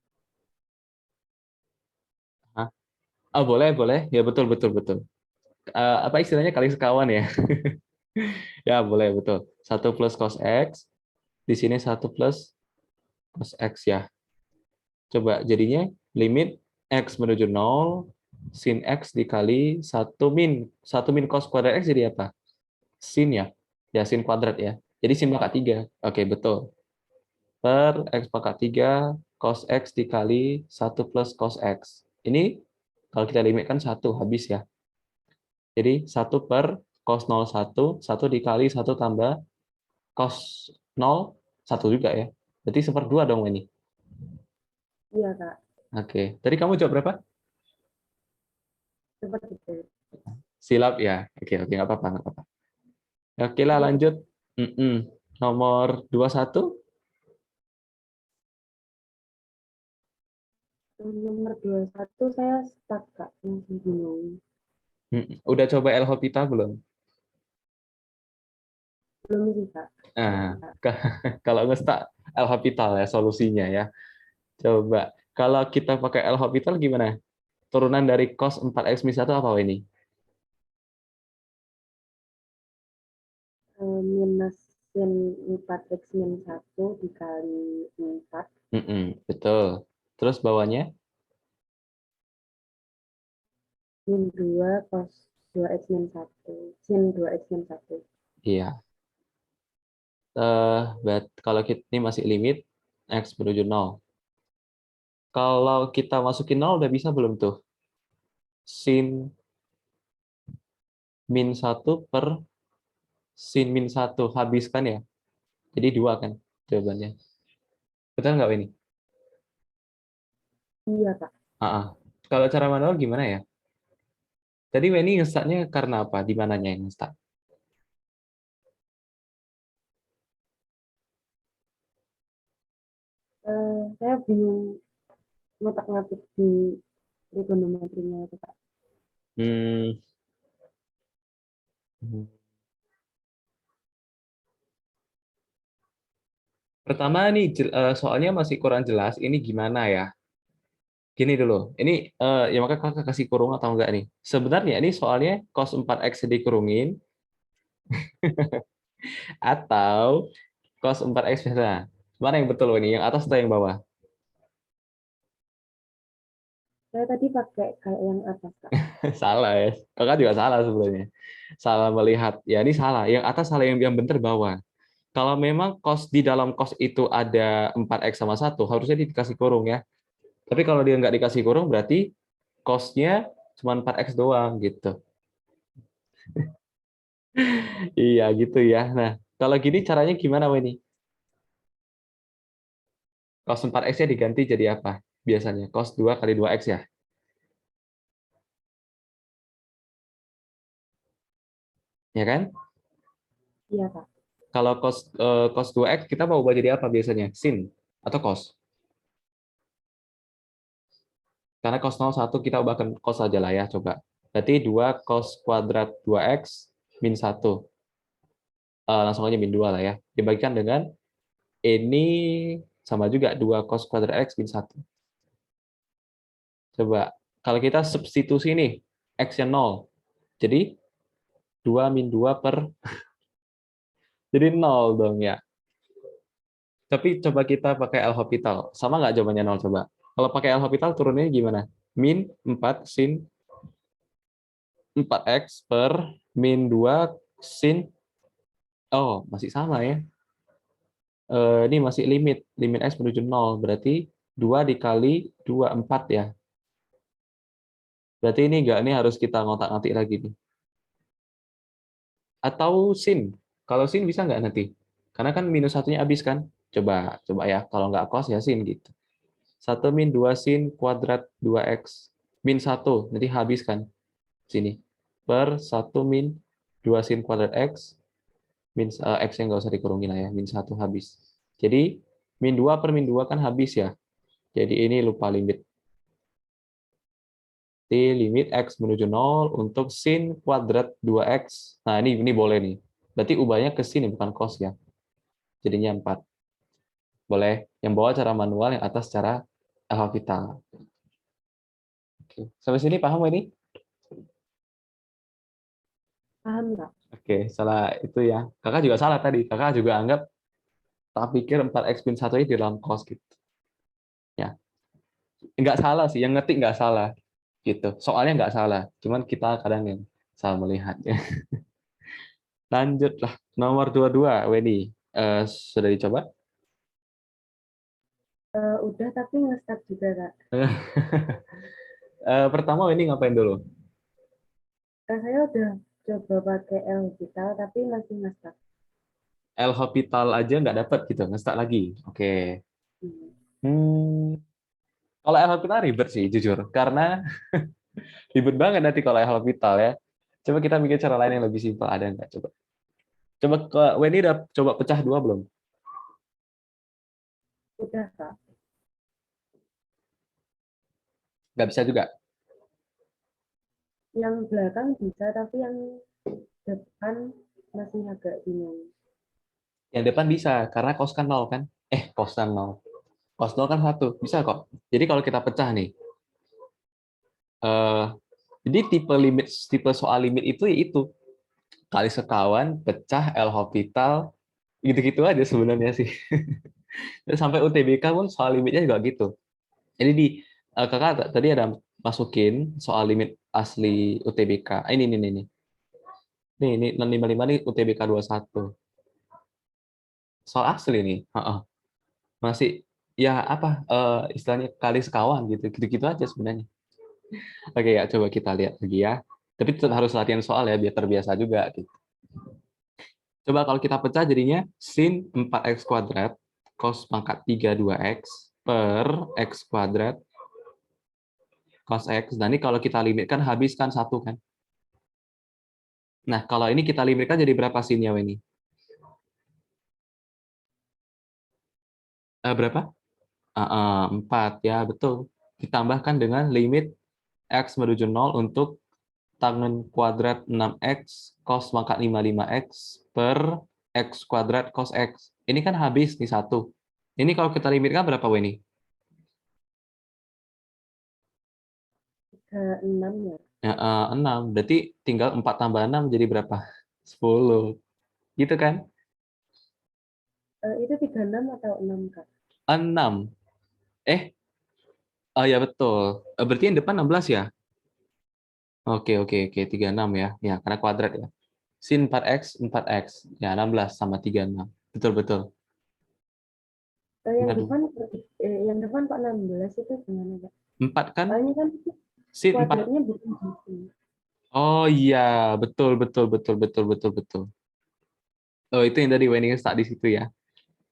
hah? Oh, boleh, boleh. Ya, betul, betul, betul. Apa istilahnya kali sekawan ya? Ya, boleh, betul. 1 plus cos X, di sini 1 plus cos X ya. Coba jadinya limit X menuju 0, sin X dikali 1 min cos kuadrat X jadi apa? Sin ya? Ya, sin kuadrat ya. Jadi sin pangkat 3. Oke, betul. Per X pangkat 3 cos X dikali 1 plus cos X. Ini kalau kita limitkan 1, habis ya. Jadi 1 per cos 01, 1 dikali 1 tambah cos 0, 1 juga ya. Berarti 1/2 dong ini. Iya, Kak. Oke. Tadi kamu jawab berapa? Seperti itu. Silap ya. Oke, oke, nggak apa-apa, nggak apa-apa. Oke lah, Iya, lanjut. Nomor 21. nomor 21 saya stuck, Kak. Masih bingung. Udah coba El Hospital belum? Belum sih, Kak. Nah, kalau ngestak El Hospital ya solusinya ya. Coba. Kalau kita pakai El Hospital gimana? Turunan dari cos 4x min 1 apa ini? Minus sin 4x min 1 dikali 4 Betul. Terus bawahnya? min 2 cos 2x min 1. Sin 2x min 1. Iya. Kalau kita ini masih limit x menuju 0. Kalau kita masukin 0 udah bisa belum tuh? Sin min 1 per sin min 1 habiskan ya. Jadi 2 kan jawabannya. Betul nggak ini? Iya, Kak. Kalau cara manual gimana ya? Tadi Weni ngestartnya karena apa? Di mananya yang ngestak? Saya bingung ngotak-ngatik di trigonometrinya itu, Kak. Hmm. Pertama nih soalnya masih kurang jelas. Ini gimana ya? Gini dulu. Ini ya maka kakak kasih kurung atau enggak nih? Sebenarnya ini soalnya cos 4x dikurungin atau cos 4x biasa. Mana yang betul ini? Yang atas atau yang bawah? Saya tadi pakai kayak yang atas, Kak. Salah ya. Kakak juga salah sebenarnya. Salah melihat. Ya ini salah. Yang atas salah, yang benar bawah. Kalau memang cos di dalam cos itu ada 4x sama 1, harusnya dikasih kurung ya. Tapi kalau dia nggak dikasih kurung, berarti cos-nya cuma 4x doang gitu. Iya gitu ya. Nah, kalau gini caranya gimana, Weni? Cos 4x-nya diganti jadi apa? Biasanya cos 2 kali 2x ya. Ya kan? Iya, Kak. Kalau cos 2x kita mau ubah jadi apa biasanya? Sin atau cos? Karena cos 01 kita ubahkan cos aja lah ya, coba. Berarti 2 cos kuadrat 2x min 1. Langsung aja min 2 lah ya. Dibagikan dengan ini sama juga 2 cos kuadrat x min 1. Coba, kalau kita substitusi nih, x-nya 0. Jadi 2 min 2 per, jadi 0 dong ya. Tapi coba kita pakai L Hospital. Sama nggak jawabannya 0 coba? Kalau pakai L Hospital turunnya gimana? Min 4 sin 4x per min 2 sin, oh masih sama ya. Ini masih limit x menuju 0. Berarti 2 dikali 2, 4 ya. Berarti ini harus kita ngotak-ngatik lagi nih. Atau sin. Kalau sin bisa nggak nanti? Karena kan minus satunya habis kan? Coba ya. Kalau nggak cos ya sin gitu. 1 min 2 sin kuadrat 2x min 1. Nanti habis kan sini. Per 1 min 2 sin kuadrat x min x yang nggak usah dikurungin lah ya. Min 1 habis. Jadi min 2 per min 2 kan habis ya. Jadi ini lupa limit. Limit x menuju 0 untuk sin kuadrat 2x. Nah, ini boleh nih. Berarti ubahnya ke sin bukan cos ya. Jadinya 4. Boleh. Yang bawah cara manual, yang atas cara alfabetal. Oke. Sampai sini paham ini? Paham nggak? Oke, salah itu ya. Kakak juga salah tadi. Kakak juga anggap, tak pikir 4x min 1 ini di dalam cos gitu. Ya. Nggak salah sih, yang ngetik nggak salah. Gitu. Soalnya nggak salah. Cuman kita kadang yang salah melihatnya. Lanjutlah. Nomor 22, Weni. Sudah dicoba? Udah tapi nge-start juga Kak. Pertama ini ngapain dulu? Saya udah coba pakai L-Hospital tapi masih nge-start. L Hospital aja nggak dapat gitu, nge-start lagi. Oke. Hmm. Hmm, kalau L Hospital ribet sih, jujur. Karena ribet banget nanti kalau L Hospital ya. Coba kita bikin cara lain yang lebih simpel. Ada nggak? Coba. Coba ke Weni udah coba pecah 2 belum? Udah Kak. Nggak bisa juga. Yang belakang bisa tapi yang depan masih agak bingung. Yang depan bisa, karena cos kan 0 kan? Cos kan 0. Cos 0 kan 1. Bisa kok. Jadi kalau kita pecah nih, eh, jadi tipe soal limit itu ya itu. Kali sekawan, pecah, L Hospital, gitu-gitu aja sebenarnya sih. Sampai UTBK pun soal limitnya juga gitu. Jadi kakak tadi ada masukin soal limit asli UTBK. Ini. Ini 655 nih UTBK 21. Soal asli nih. Heeh. Masih ya apa istilahnya kali sekawan gitu. Gitu-gitu aja sebenarnya. Oke ya, coba kita lihat lagi ya. Tapi tetap harus latihan soal ya biar terbiasa juga gitu. Coba kalau kita pecah jadinya sin 4x kuadrat cos pangkat 32x per x kuadrat cos x. Nah, ini kalau kita limitkan habis kan 1 kan. Nah, kalau ini kita limitkan jadi berapa sinnya ini? Berapa? 4 ya, betul. Ditambahkan dengan limit x menuju 0 untuk tangen kuadrat 6x cos pangkat 55x per x kuadrat cos x. Ini kan habis nih 1. Ini kalau kita limitkan berapa ini? 6 ya. Ya, 6. Berarti tinggal 4 tambah 6 jadi berapa? 10. Gitu kan? Itu 36 atau 6 Kak? 6. Eh, oh ya betul. Berarti yang depan 16 ya? Oke. 36 ya. Ya, karena kuadrat ya. Sin 4x, 4x. Ya, 16 sama 36. Betul. Yang Aduh. depan kok 16 itu gimana Kak? 4 kan? Soalnya kan Sin 4. kuadratnya bukan gitu. Oh iya, betul. Oh, itu yang tadi Wendy start di situ ya.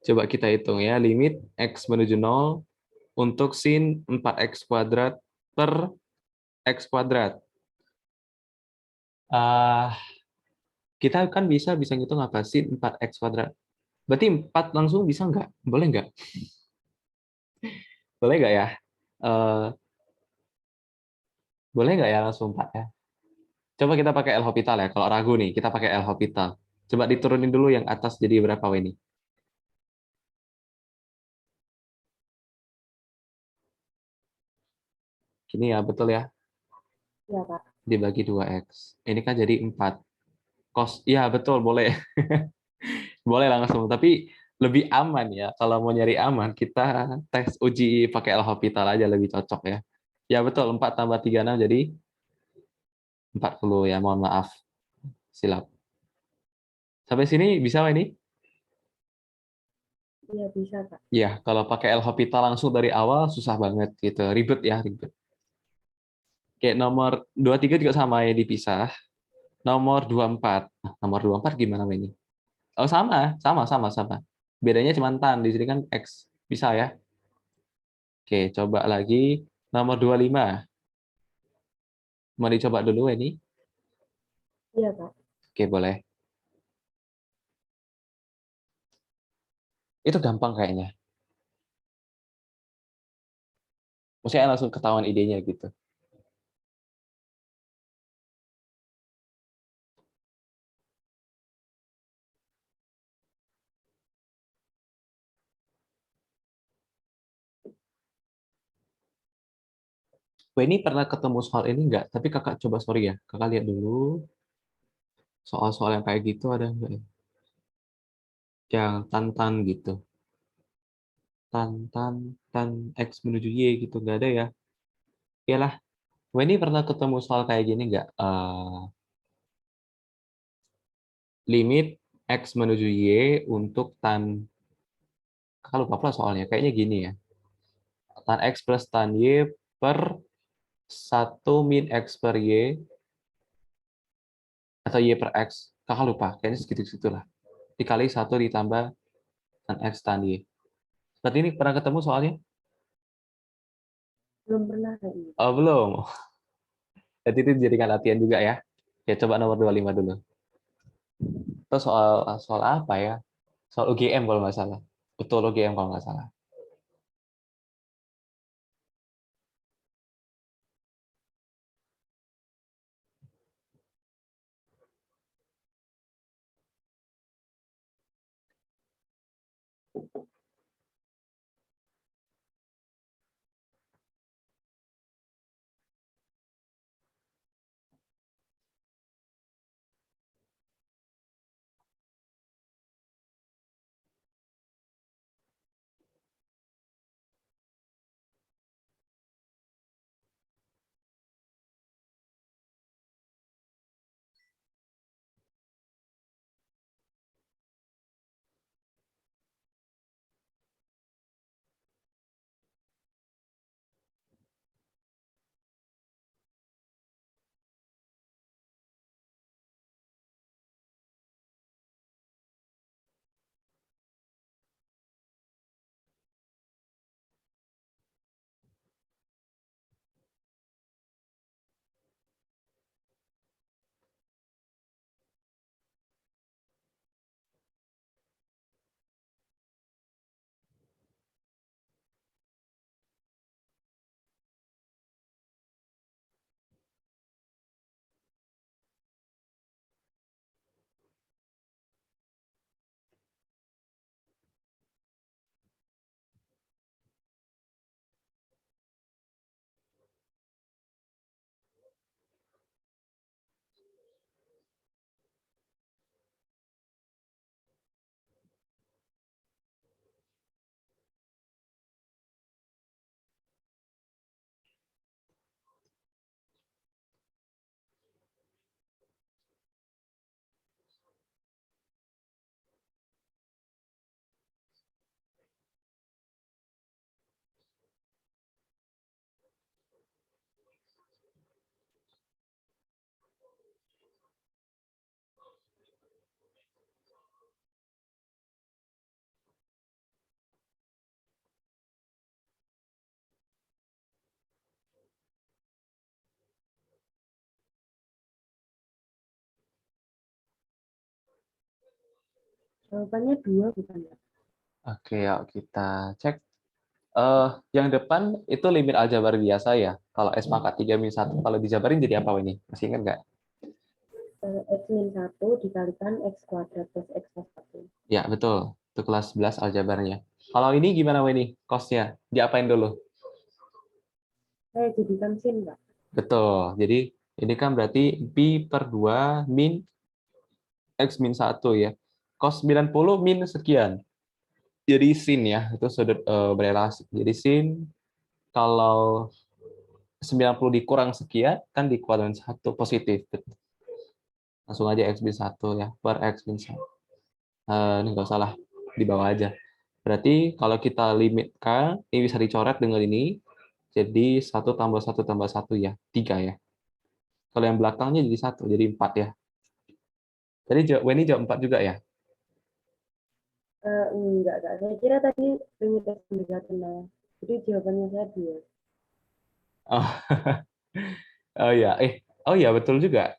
Coba kita hitung ya, limit x menuju 0 untuk sin 4x kuadrat per x kuadrat. Ah, kita kan bisa ngitung apa? Sin 4x kuadrat. Berarti 4 langsung bisa nggak? Boleh nggak? Boleh nggak ya? Eh, boleh nggak ya langsung 4 ya? Coba kita pakai L Hospital ya. Kalau ragu nih, kita pakai L Hospital. Coba diturunin dulu yang atas jadi berapa ini? Gini ya, betul ya. Ya Kak. Dibagi 2x. Ini kan jadi 4. Cos, iya betul, boleh. Boleh langsung, tapi lebih aman ya. Kalau mau nyari aman, kita tes uji pakai L Hospital aja lebih cocok ya. Ya betul, 4 tambah 36 jadi 40 ya, mohon maaf. Silap. Sampai sini bisa ini? Iya bisa Kak. Ya, kalau pakai L Hospital langsung dari awal susah banget gitu. Ribet ya, ribet. Kayak nomor 23 juga sama ya dipisah. Nomor 24. Nah, nomor 24 gimana ini? Oh, sama. Bedanya cuma tan, di sini kan X. Bisa ya? Oke, coba lagi nomor 25. Mau dicoba dulu ini? Iya, Kak. Oke, boleh. Itu gampang kayaknya. Maksudnya langsung ketahuan idenya gitu. Wah, ini pernah ketemu soal ini nggak? Tapi kakak coba, sorry ya. Kakak lihat dulu soal-soal yang kayak gitu ada nggak ya? Yang tan gitu. Tan, tan, tan X menuju Y gitu. Nggak ada ya? Iyalah. Wah, ini pernah ketemu soal kayak gini nggak? Limit X menuju Y untuk tan, kakak lupa pula soalnya. Kayaknya gini ya. Tan X plus tan Y per 1 min X per Y atau Y per X. Kakak lupa. Kayaknya segitu-segitu lah. Dikali 1 ditambah tan X tan Y. Seperti ini pernah ketemu soalnya? Belum pernah kayaknya. Oh, belum. Jadi itu dijadikan latihan juga ya. Ya, coba nomor 25 dulu. Itu soal soal apa ya? Soal UGM kalau nggak salah. Betul, UGM kalau nggak salah. Jawabannya 2 bukan ya? Oke, yuk kita cek. Yang depan itu limit aljabar biasa ya. Kalau S pangkat 3 min 1, kalau dijabarin jadi apa ini? Masih ingat nggak? X min 1 dikalikan X kuadrat plus X plus 1. Ya, betul. Itu kelas 11 aljabarnya. Kalau ini gimana ini? Cos-nya? Diapain dulu? Saya jadikan sin, Kak. Betul. Jadi ini kan berarti pi per 2 min X min 1 ya. Cos 90 min sekian. Jadi sin ya, itu sudut berelasi. Jadi sin kalau 90 dikurang sekian, kan dikuadran 1 positif. Langsung aja X min 1 ya, per X min 1. Ini nggak salah, di bawah aja. Berarti kalau kita limitkan, ini bisa dicoret dengan ini, jadi 1 tambah 1 tambah 1 ya, 3 ya. Kalau yang belakangnya jadi 1, jadi 4 ya. Jadi ini jawab 4 juga ya? Enggak, Kak. Saya kira tadi limit X mendekati nol. Jadi jawabannya saya 2. Oh, oh ya, oh ya betul juga.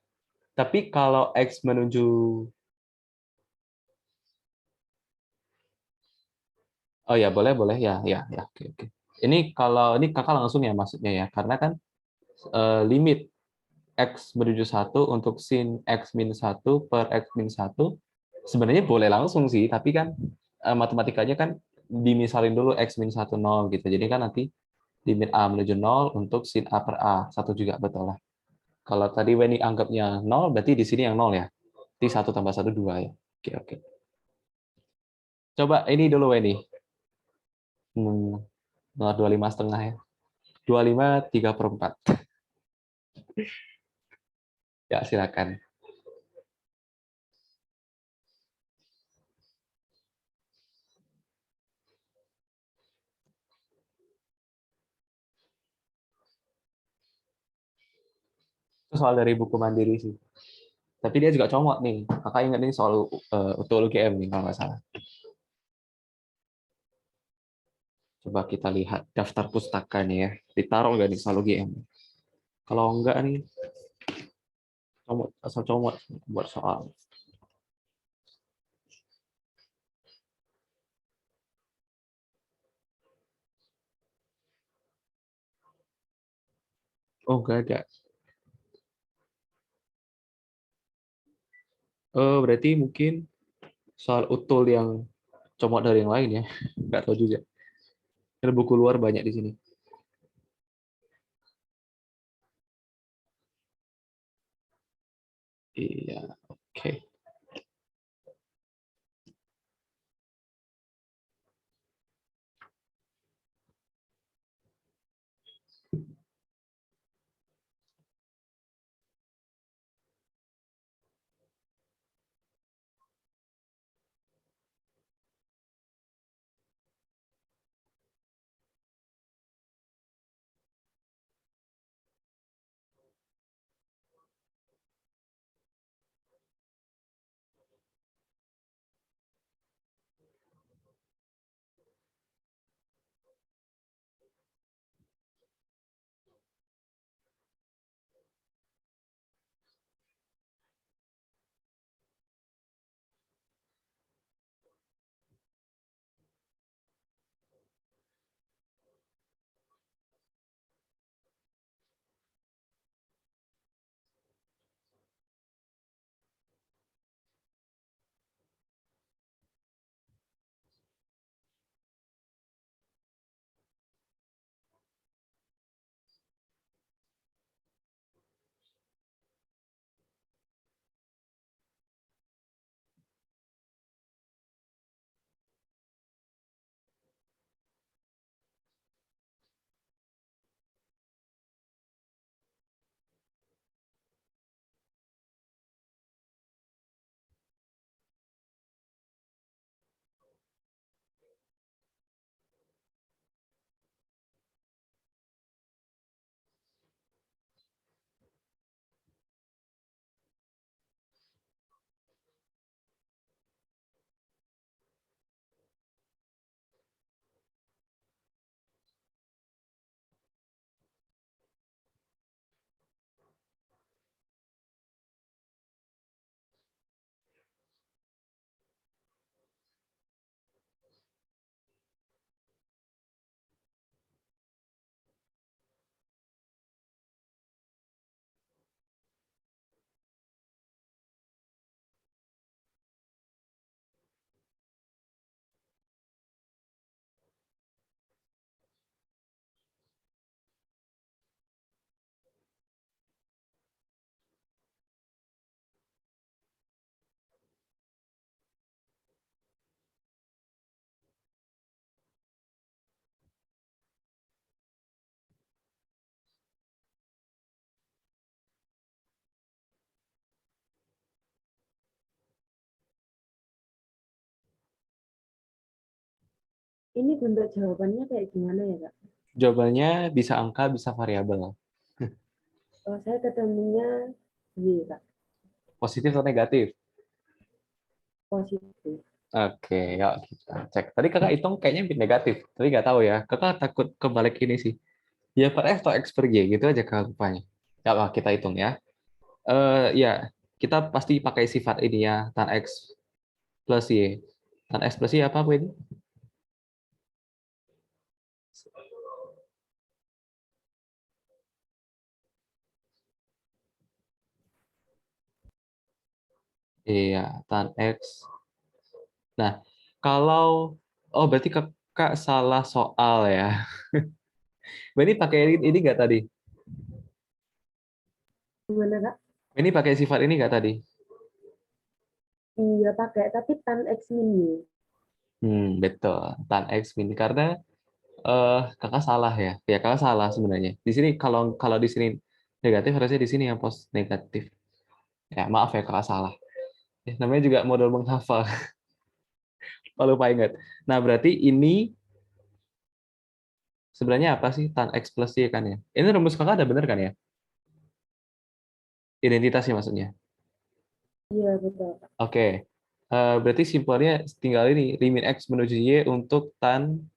Tapi kalau X menuju, oh ya boleh boleh ya ya ya oke oke. Ini kalau ini kakak langsung ya maksudnya ya, karena kan limit X menuju satu untuk sin X min satu per X min satu sebenarnya boleh langsung sih, tapi kan matematikanya kan dimisalin dulu X min satu nol gitu. Jadi kan nanti limit A menuju nol untuk sin A per A, satu juga betul lah. Kalau tadi Weni anggapnya nol, berarti di sini yang nol ya. Berarti 1 tambah satu 2 ya. Oke, oke. Coba ini dulu Weni. 25 setengah ya. 25 3/4. Ya, silakan. Itu soal dari buku Mandiri sih. Tapi dia juga comot nih. Kakak ingat nih soal UTUL UGM nih kalau nggak salah. Coba kita lihat daftar pustakanya ya. Ditaruh nggak nih soal UGM? Kalau enggak nih, comot, asal comot buat soal. Oh, enggak ada. Oh, berarti mungkin soal UTUL yang comot dari yang lain ya. Nggak tahu juga. Karena buku luar banyak di sini. Iya, oke. Ini bentuk jawabannya kayak gimana ya, Kak? Jawabannya bisa angka, bisa variabel. Oh, saya ketemunya Y, Kak. Positif atau negatif? Positif. Oke, yuk kita cek. Tadi kakak hitung kayaknya negatif, tapi nggak tahu ya. Kakak takut kebalik ini sih. Ya per X atau X per Y, gitu aja kakak rupanya. Ya, kita hitung ya. Ya, kita pasti pakai sifat ini ya, tan X plus Y. Tan X plus Y apa, Bu ini? Iya, tan X. Nah, kalau, oh berarti kakak salah soal ya. Ini pakai ini nggak tadi? Gimana, Kak? Ini pakai sifat ini nggak tadi? Iya pakai, tapi tan X min Y. Betul. Tan X min karena kakak salah ya. Ya kakak salah sebenarnya. Di sini kalau kalau di sini negatif harusnya di sini yang pos negatif. Ya maaf ya kakak salah. Ya, namanya juga modal menghafal. Kalau lupa ingat. Nah berarti ini sebenarnya apa sih tan X plus Y kan ya? Ini rumus kakak ada benar kan ya? Identitasnya maksudnya. Iya betul, Kak. Oke. Berarti simpelnya tinggal ini limit X menuju Y untuk tan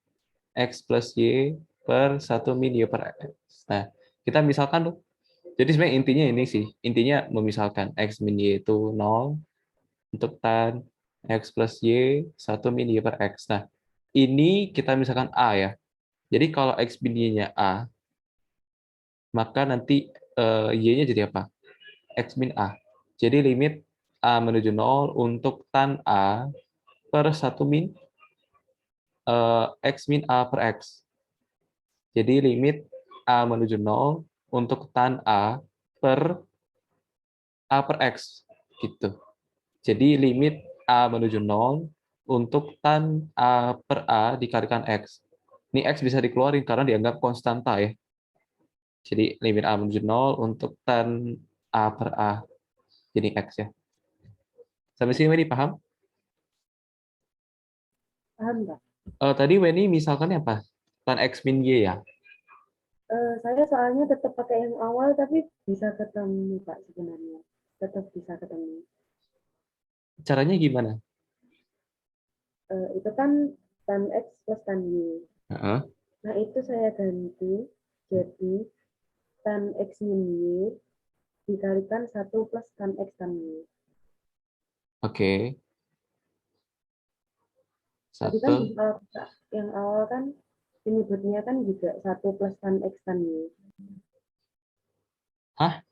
X plus Y per 1 min Y per X. Nah, kita misalkan tuh. Jadi sebenarnya intinya ini sih. Intinya memisalkan X min Y itu 0 untuk tan X plus Y 1 min Y per X. Nah, ini kita misalkan A ya. Jadi kalau X min Y-nya A, maka nanti Y-nya jadi apa? X min A. Jadi limit A menuju 0 untuk tan A per 1 min X min A per X. Jadi limit A menuju 0 untuk tan A per X. Gitu. Jadi limit A menuju 0 untuk tan A per A dikalikan X. Ini X bisa dikeluarin karena dianggap konstanta ya. Jadi limit A menuju 0 untuk tan A per A. Jadi X ya. Sampai sini Weni paham? Paham nggak? Tadi Weni misalkan apa? Tan X min Y ya. Saya soalnya tetap pakai yang awal, tapi bisa ketemu, Pak, sebenarnya. Tetap bisa ketemu. Caranya gimana? Itu kan tan X plus tan Y. Heeh. Nah, itu saya ganti jadi tan X min Y dikalikan 1 plus tan X tan Y. Oke. Tadi kan Satu. yang awal kan penyebutnya kan juga 1 plus tan X tan Y. Hah?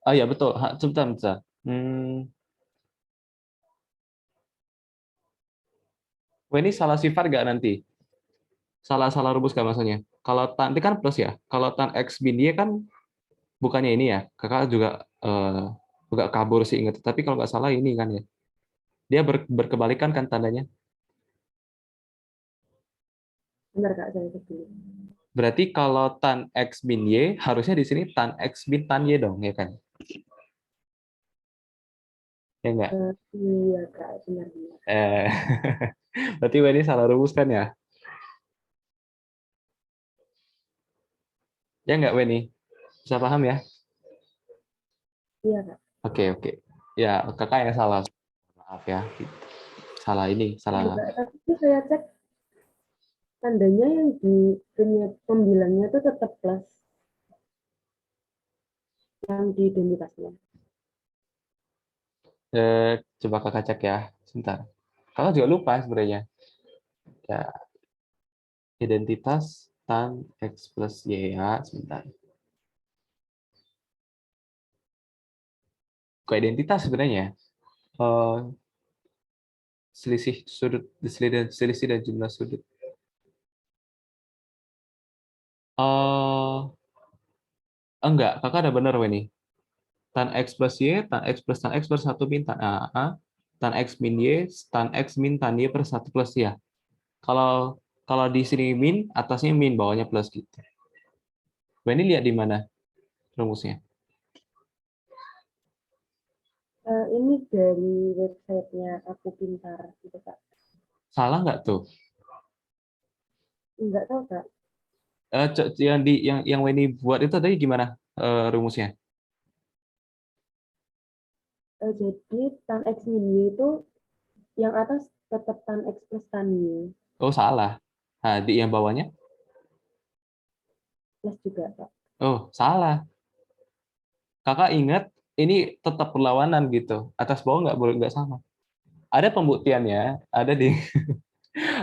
Oh ya betul. Sebentar, sebentar. Hmm, Weni salah sifat nggak nanti? Salah-salah rumus nggak maksudnya? Kalau nanti kan plus ya. Kalau tan X min Y kan bukannya ini ya. Kakak juga juga kabur sih inget. Tapi kalau nggak salah ini kan ya. Dia berkebalikan kan tandanya. Benar, Kak, saya sebut. Berarti kalau tan X min Y harusnya di sini tan X min tan Y dong, ya kan? Ya enggak? Iya, Kak, benar-benar. Eh, berarti Weni salah rumus kan ya? Ya enggak Weni? Bisa paham ya? Iya, Kak. Oke, oke. Ya, kakak yang salah. Maaf ya. Salah ini, Iya, salah. Kak. Tapi saya cek tandanya yang di pembilangnya itu tetap plus yang di identitasnya. Coba kakak cek ya. Sebentar. Kakak juga lupa sebenarnya. Ya, identitas tan X plus Y ya. Sebentar. Kok identitas sebenarnya? Eh, selisih sudut, selisih dan jumlah sudut. Enggak, kakak ada benar Weni. Tan X plus Y, tan X plus tan X per 1 min tan A, tan X min Y, tan X min tan Y per 1 plus ya. Kalau kalau di sini min, atasnya min, bawahnya plus gitu. Weni lihat di mana rumusnya? Ini dari websitenya Aku Pintar gitu, Kak. Salah nggak tuh? Enggak tahu, Kak. Yang Weni buat itu tadi gimana rumusnya? Jadi tan X min Y itu Yang atas tetap tan X plus tan Y. Oh, salah. Nah, di yang bawahnya? Plus juga, Kak. Oh, salah. Kakak ingat, ini tetap perlawanan gitu. Atas bawah nggak boleh, nggak sama. Ada pembuktiannya, ada di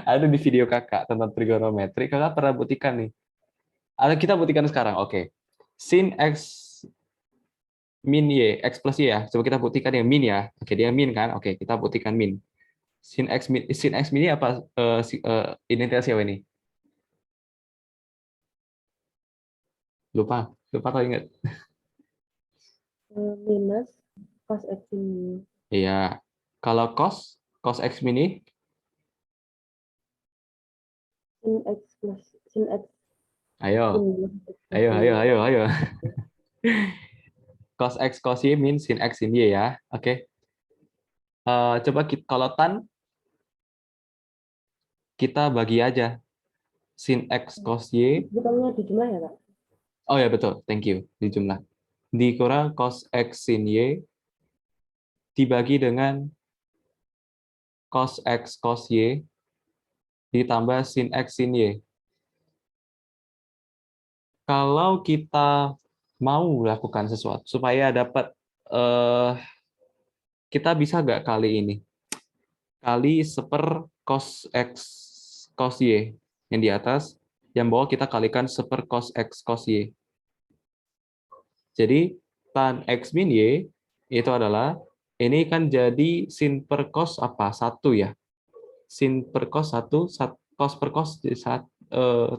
ada di video kakak tentang trigonometri. Kakak pernah buktikan nih. Ada kita buktikan sekarang. Oke. Sin X min Y, X plus Y ya. Coba kita buktikan yang min ya. Oke, dia min kan? Oke, kita buktikan min. Sin X min ini apa? Identitas siapa ini? Lupa. Lupa atau ingat? Minus cos X ini. Iya. Kalau cos X min ini, Sin X ayo. ini. Ayo, ayo, ayo, ayo. Cos X cos Y min sin X sin Y ya. Oke. Coba kita, kalau tan, kita bagi aja. Sin X cos Y. Bukannya di jumlah ya, Kak? Oh ya, betul. Thank you. Di jumlah. Dikurang cos X sin Y dibagi dengan cos X cos Y ditambah sin X sin Y. Kalau kita mau lakukan sesuatu supaya dapat, kita bisa nggak kali ini? Kali cos X cos Y yang di atas, yang bawah kita kalikan cos X cos Y. Jadi tan X min Y itu adalah, ini kan jadi sin per cos apa? 1 ya. Sin per cos 1, cos per cos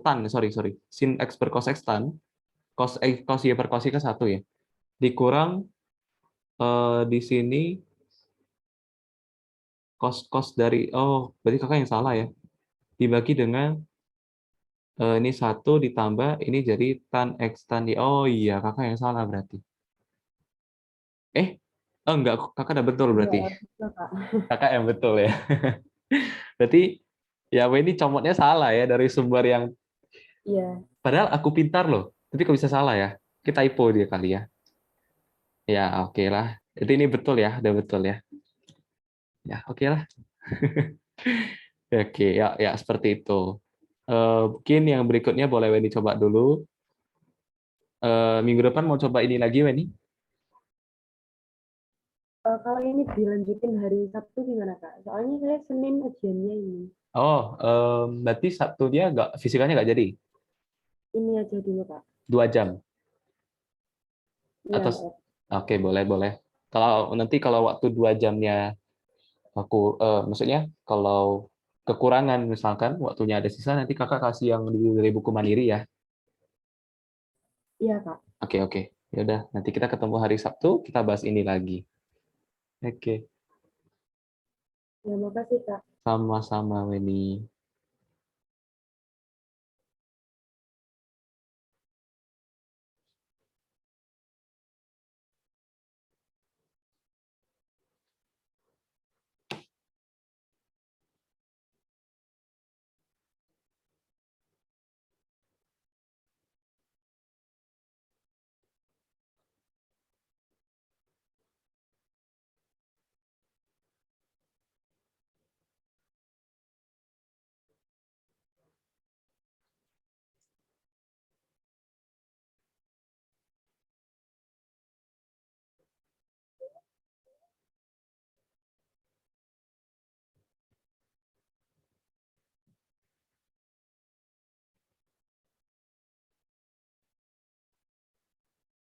tan, sorry. Sin X per cos X tan, cos Y per cos Y kan 1 ya. Dikurang di sini cos dari, oh berarti kakak yang salah ya. Dibagi dengan ini 1 ditambah ini jadi tan X tan Y. Oh iya, kakak yang salah berarti. Oh enggak, kakak udah betul Iya, berarti. betul, Kak. Kakak yang betul ya. Berarti ya ini comotnya salah ya dari sumber yang, Iya. padahal aku pintar loh. Tapi kok bisa salah ya? Kita typo dia kali ya. Ya, oke lah. Jadi ini betul ya, udah betul ya. Ya, oke lah. Oke, ya ya seperti itu. Mungkin yang berikutnya boleh Weni coba dulu. Minggu depan mau coba ini lagi Weni? Kalau ini dilanjutin hari Sabtu gimana, Kak? Soalnya saya Senin ujiannya ini. Oh, berarti Sabtunya nggak, fisikanya nggak jadi? Ini aja dulu, Kak. 2 jam? Iya, Atau, Kak. oke boleh boleh. Kalau nanti kalau waktu 2 jamnya aku, maksudnya kalau kekurangan misalkan waktunya ada sisa, nanti kakak kasih yang dari buku mandiri ya. Iya, Kak. Oke oke. Ya udah, nanti kita ketemu hari Sabtu, kita bahas ini lagi. Oke, Ya, makasih, Kak. sama-sama Weni.